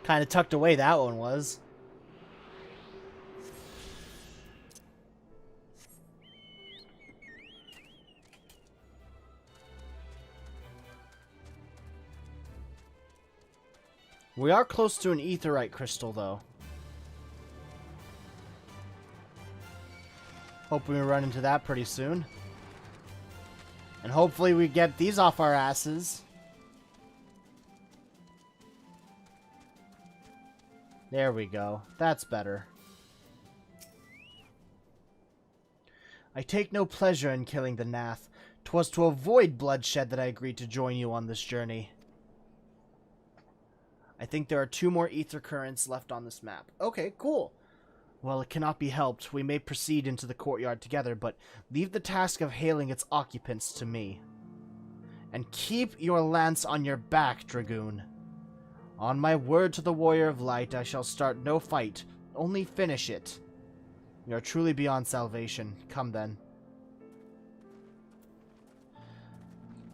Kind of tucked away that one was. We are close to an aetheryte crystal though. Hoping we run into that pretty soon. And hopefully we get these off our asses. There we go. That's better. I take no pleasure in killing the Nath. 'Twas to avoid bloodshed that I agreed to join you on this journey. I think there are 2 more ether currents left on this map. Okay, cool. Well, it cannot be helped. We may proceed into the courtyard together, but leave the task of hailing its occupants to me. And keep your lance on your back, Dragoon. On my word to the Warrior of Light, I shall start no fight, only finish it. We are truly beyond salvation. Come then.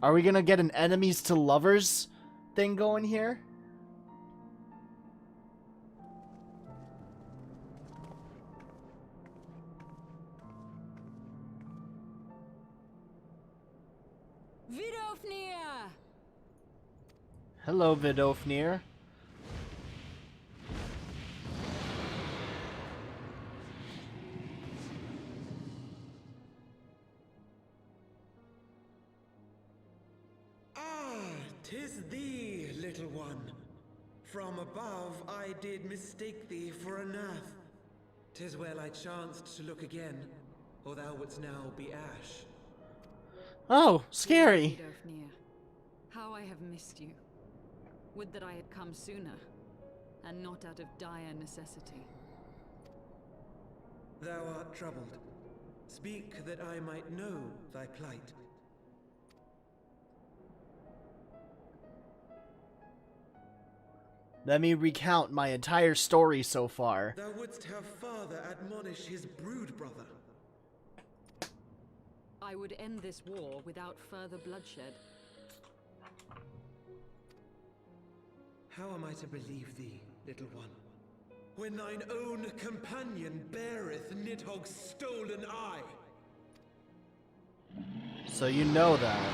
Are we gonna get an enemies to lovers thing going here? Vidofnir! Hello, Vidofnir. Ah, 'tis thee, little one. From above I did mistake thee for a Nath. 'Tis well I chanced to look again, or thou wouldst now be ash. Oh, scary. Vidofnir, how I have missed you. Would that I had come sooner, and not out of dire necessity. Thou art troubled. Speak that I might know thy plight. Let me recount my entire story so far. Thou wouldst have father admonish his brood brother. I would end this war without further bloodshed. How am I to believe thee, little one, when thine own companion beareth Nidhogg's stolen eye? So you know that.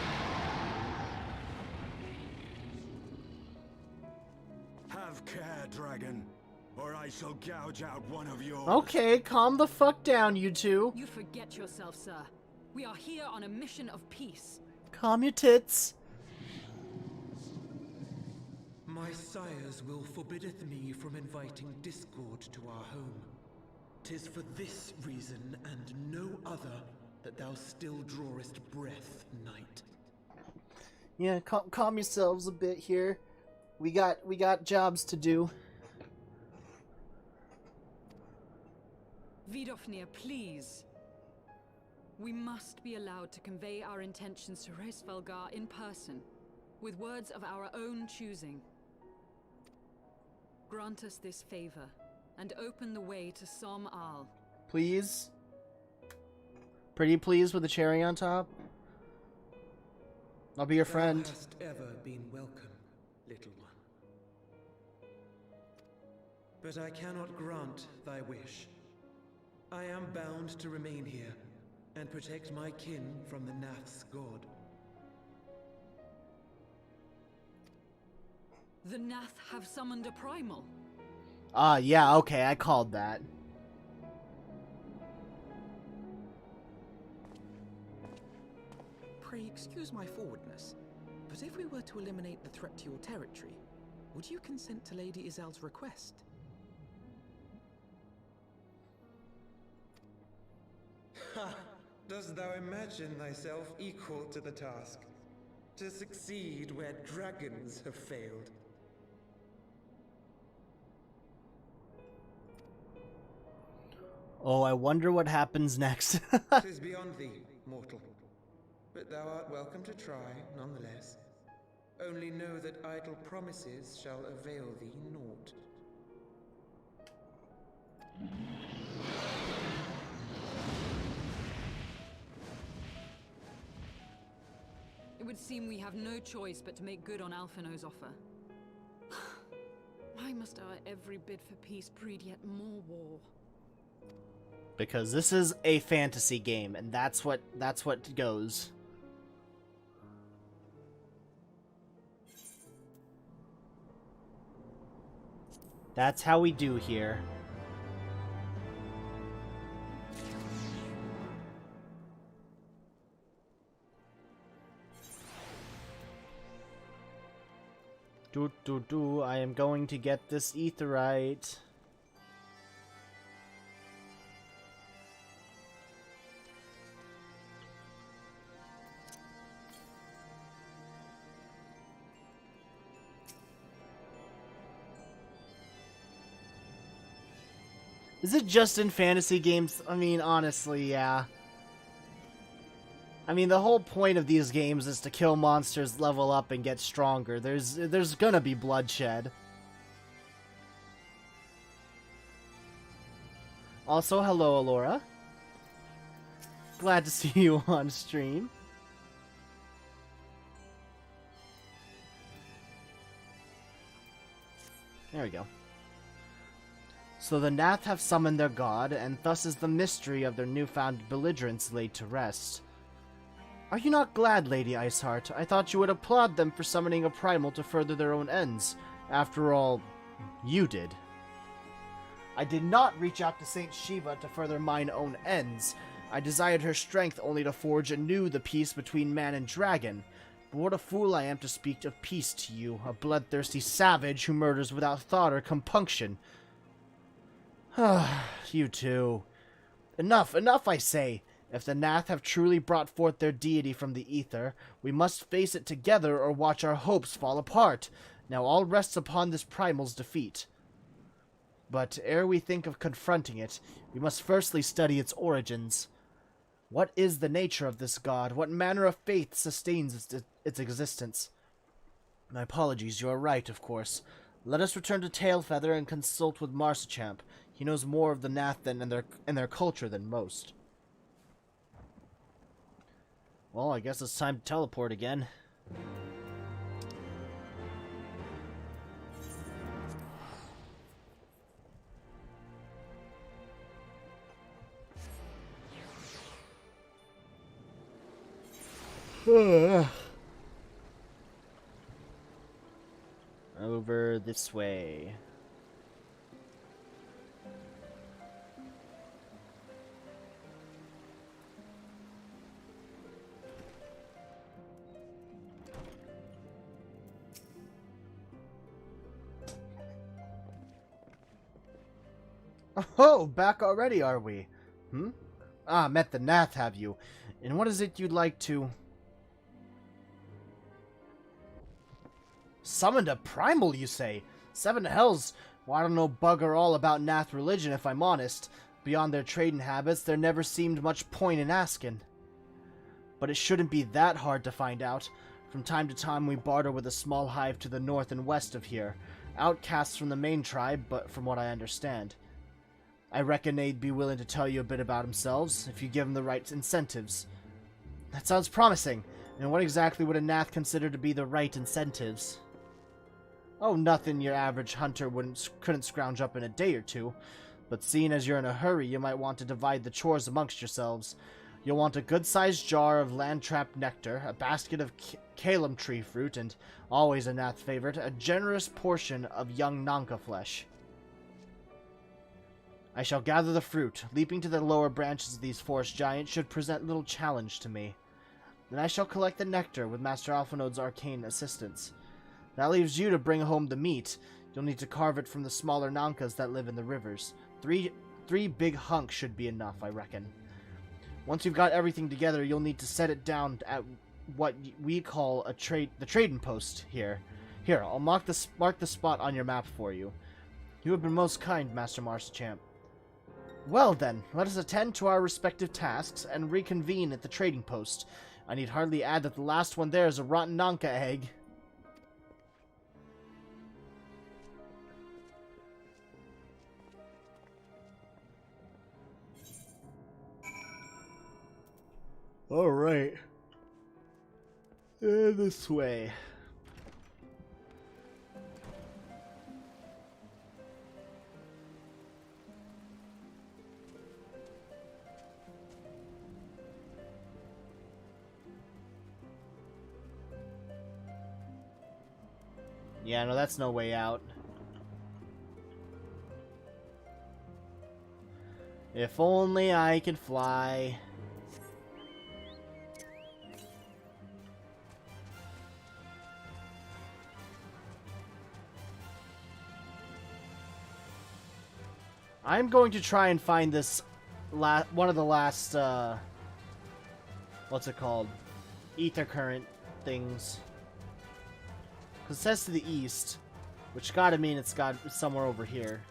Have care, dragon, or I shall gouge out one of yours. Okay, calm the fuck down, you two. You forget yourself, sir. We are here on a mission of peace. Calm your tits. My sires will forbiddeth me from inviting discord to our home. 'Tis for this reason and no other that thou still drawest breath, knight. Yeah, calm yourselves a bit here. We got jobs to do. Vidofnir, please. We must be allowed to convey our intentions to Reisvelgar in person, with words of our own choosing. Grant us this favor, and open the way to Som Al. Please? Pretty please with a cherry on top? I'll be your friend. Thou hast ever been welcome, little one. But I cannot grant thy wish. I am bound to remain here and protect my kin from the Nath's god. The Nath have summoned a primal. Ah, yeah, okay, I called that. Pray excuse my forwardness, but if we were to eliminate the threat to your territory, would you consent to Lady Izel's request? Ha! Dost thou imagine thyself equal to the task? To succeed where dragons have failed? Oh, I wonder what happens next. 'Tis beyond thee, mortal. But thou art welcome to try, nonetheless. Only know that idle promises shall avail thee naught. It would seem we have no choice but to make good on Alphino's offer. Why must our every bid for peace breed yet more war? Because this is a fantasy game, and that's what goes. That's how we do here. I am going to get this etherite. Is it just in fantasy games? I mean, honestly, yeah. I mean, the whole point of these games is to kill monsters, level up, and get stronger. There's gonna be bloodshed. Also, hello, Alora. Glad to see you on stream. There we go. So the Nath have summoned their god, and thus is the mystery of their newfound belligerence laid to rest. Are you not glad, Lady Iceheart? I thought you would applaud them for summoning a primal to further their own ends. After all, you did. I did not reach out to Saint Shiva to further mine own ends. I desired her strength only to forge anew the peace between man and dragon. But what a fool I am to speak of peace to you, a bloodthirsty savage who murders without thought or compunction. You two. Enough, I say. If the Nath have truly brought forth their deity from the ether, we must face it together or watch our hopes fall apart. Now all rests upon this primal's defeat. But ere we think of confronting it, we must firstly study its origins. What is the nature of this god? What manner of faith sustains its existence? My apologies, you are right, of course. Let us return to Tailfeather and consult with Marsachamp. He knows more of the Nath and their culture than most. Well, I guess it's time to teleport again. Over this way. Oh, back already, are we? Ah, met the Nath, have you? And what is it you'd like to... Summoned a primal, you say? Seven hells. Well, I don't know bugger all about Nath religion, if I'm honest. Beyond their trading habits, there never seemed much point in asking. But it shouldn't be that hard to find out. From time to time, we barter with a small hive to the north and west of here. Outcasts from the main tribe, but from what I understand. I reckon they'd be willing to tell you a bit about themselves, if you give them the right incentives. That sounds promising. And what exactly would a Nath consider to be the right incentives? Oh, nothing your average hunter couldn't scrounge up in a day or two. But seeing as you're in a hurry, you might want to divide the chores amongst yourselves. You'll want a good-sized jar of land-trapped nectar, a basket of Kalum tree fruit, and, always a Nath favorite, a generous portion of young Nanka flesh. I shall gather the fruit. Leaping to the lower branches of these forest giants should present little challenge to me. Then I shall collect the nectar with Master Alphinode's arcane assistance. That leaves you to bring home the meat. You'll need to carve it from the smaller Nankas that live in the rivers. Three big hunks should be enough, I reckon. Once you've got everything together, you'll need to set it down at what we call the trading post here. Here, I'll mark the spot on your map for you. You have been most kind, Master Marshchamp. Well then, let us attend to our respective tasks and reconvene at the trading post. I need hardly add that the last one there is a rotten Nanka egg. Alright. This way. Yeah, no, that's no way out. If only I could fly. I'm going to try and find this one of the last what's it called? Ether current things. Because it says to the east, which gotta mean it's somewhere over here.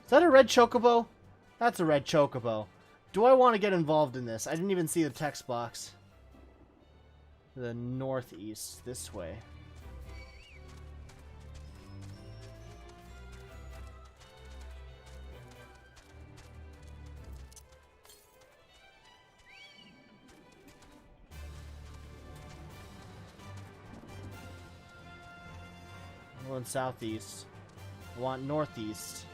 Is that a red chocobo? That's a red chocobo. Do I want to get involved in this? I didn't even see the text box. The northeast, this way. I want southeast. I want northeast.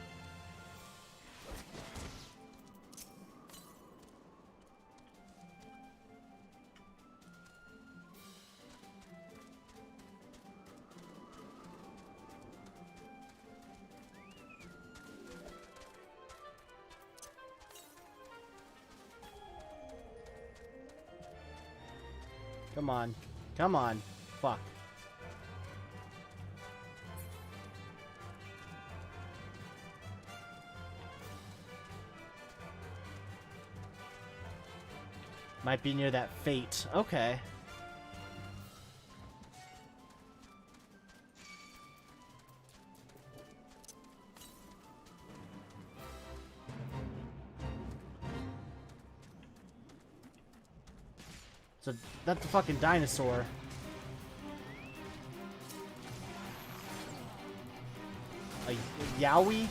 Come on. Come on. Fuck. Might be near that fate. Okay. So that's a fucking dinosaur. A Yowie?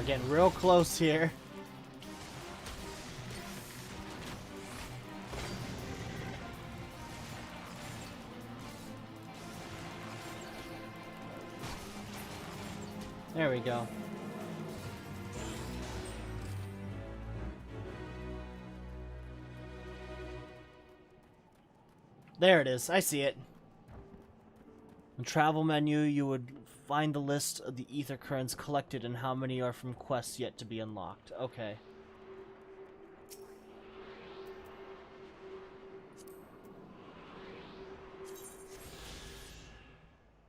We're getting real close here. There we go. There it is. I see it. In travel menu, you would find the list of the ether currents collected and how many are from quests yet to be unlocked. Okay.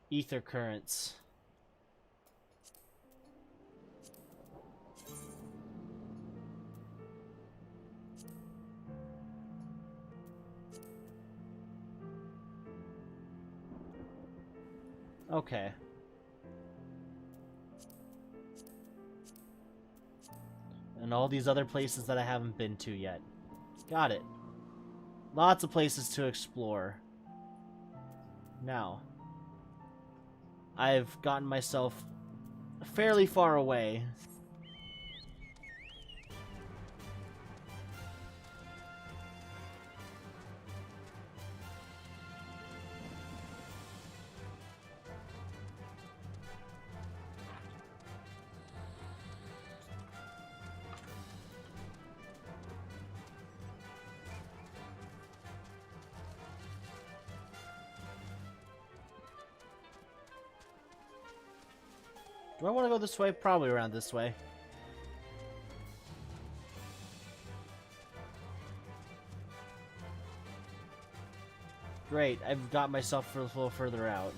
Ether currents. Okay. And all these other places that I haven't been to yet. Got it. Lots of places to explore. Now, I've gotten myself fairly far away. Do I want to go this way? Probably around this way. Great, I've got myself a little further out.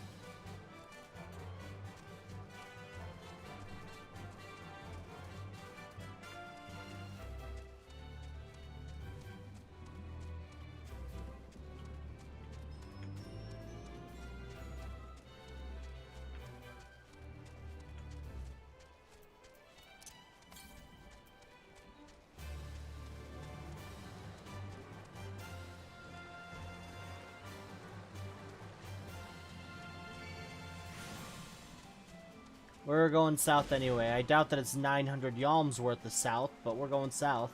We're going south anyway. I doubt that it's 900 yalms worth of south, but we're going south.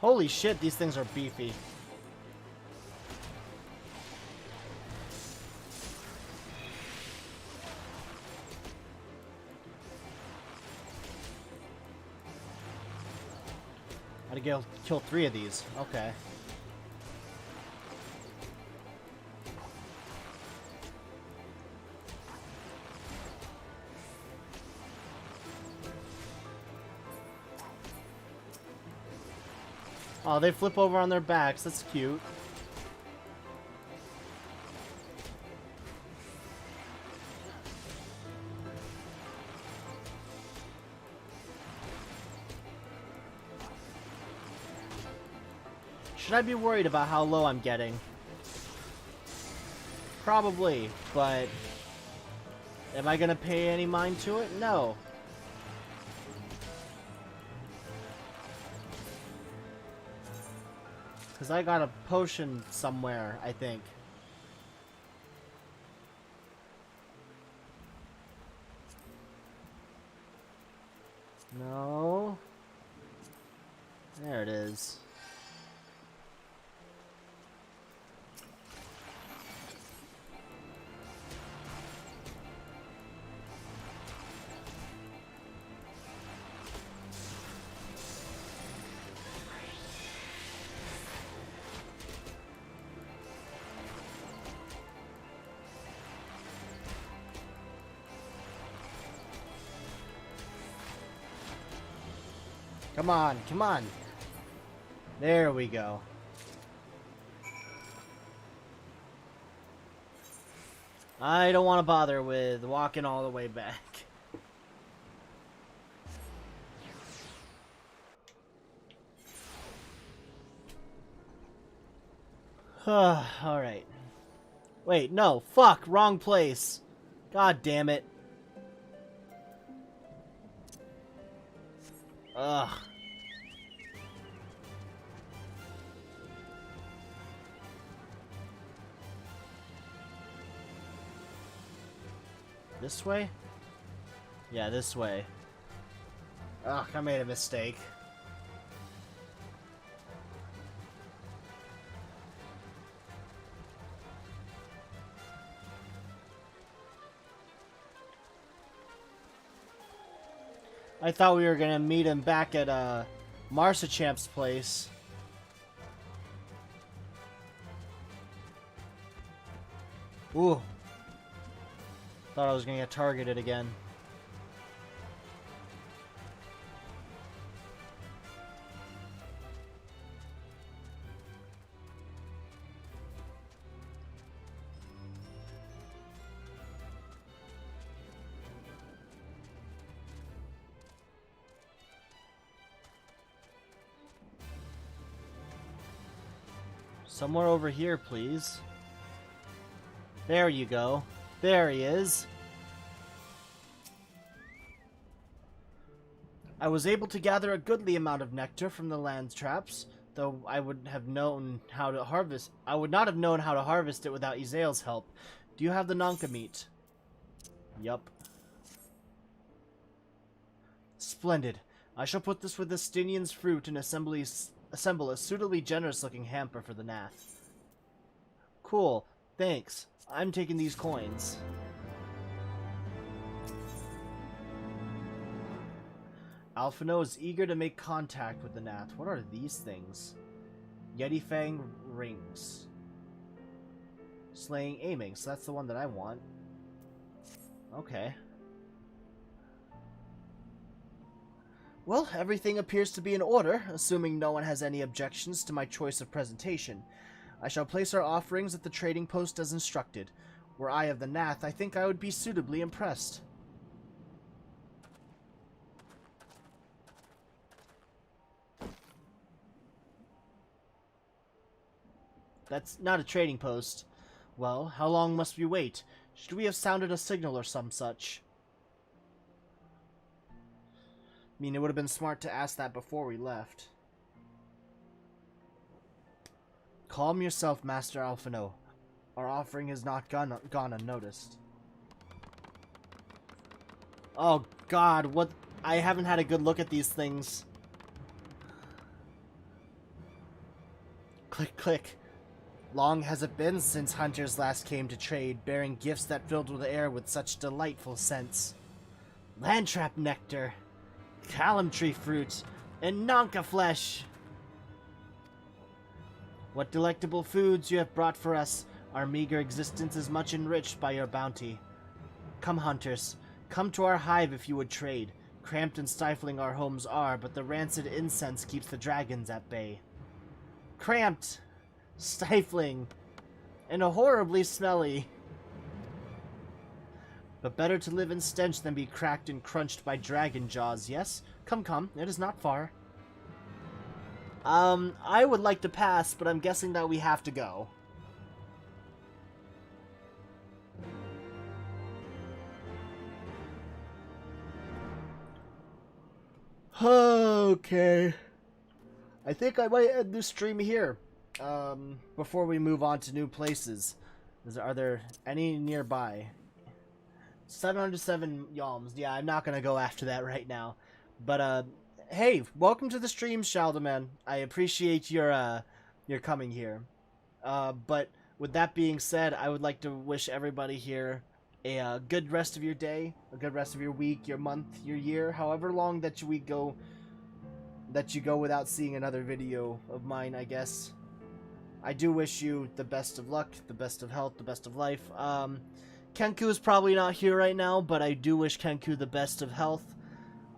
Holy shit, these things are beefy. Gotta kill 3 of these. Okay. Oh, they flip over on their backs. That's cute. Should I be worried about how low I'm getting? Probably, but am I gonna pay any mind to it? No. Because I got a potion somewhere, I think. No. There it is. Come on, come on. There we go. I don't want to bother with walking all the way back. Alright. Wait, no. Fuck. Wrong place. God damn it. Ugh. This way? Yeah, this way. Ugh, I made a mistake. I thought we were gonna meet him back at Marsachamp's place. Ooh. Thought I was gonna get targeted again. Somewhere over here, please. There you go. There he is. I was able to gather a goodly amount of nectar from the land traps, though I would have known how to harvest. I would not have known how to harvest it without Izael's help. Do you have the Nanka meat? Yup. Splendid. I shall put this with the Stinian's fruit and assemble a suitably generous-looking hamper for the Nath. Cool. Thanks. I'm taking these coins. Alphino is eager to make contact with the Nath. What are these things? Yeti Fang rings. Slaying aiming, so that's the one that I want. Okay. Well, everything appears to be in order, assuming no one has any objections to my choice of presentation. I shall place our offerings at the trading post as instructed. Were I of the Nath, I think I would be suitably impressed. That's not a trading post. Well, how long must we wait? Should we have sounded a signal or some such? I mean, it would have been smart to ask that before we left. Calm yourself, Master Alphino. Our offering has not gone unnoticed. Oh god, what? I haven't had a good look at these things. Click, click. Long has it been since hunters last came to trade, bearing gifts that filled the air with such delightful scents. Landtrap nectar, calamtree fruit, and Nanka flesh. What delectable foods you have brought for us. Our meager existence is much enriched by your bounty. Come, hunters, come to our hive if you would trade. Cramped and stifling our homes are, but the rancid incense keeps the dragons at bay. Cramped, stifling, and horribly smelly. But better to live in stench than be cracked and crunched by dragon jaws, yes? Come, come, it is not far. I would like to pass, but I'm guessing that we have to go. Okay. I think I might end this stream here. Before we move on to new places. Are there any nearby? 707 yalms. Yeah, I'm not gonna go after that right now. But, hey, welcome to the stream, Shaldaman. I appreciate your coming here. But with that being said, I would like to wish everybody here a good rest of your day, a good rest of your week, your month, your year, however long that you go without seeing another video of mine, I guess. I do wish you the best of luck, the best of health, the best of life. Kenku is probably not here right now, but I do wish Kenku the best of health.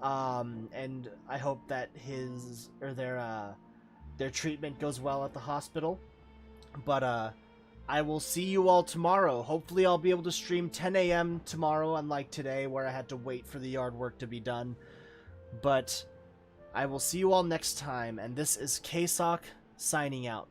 And I hope that their treatment goes well at the hospital. But I will see you all tomorrow. Hopefully I'll be able to stream 10 a.m. tomorrow, unlike today where I had to wait for the yard work to be done. But I will see you all next time, and this is K-Sawk signing out.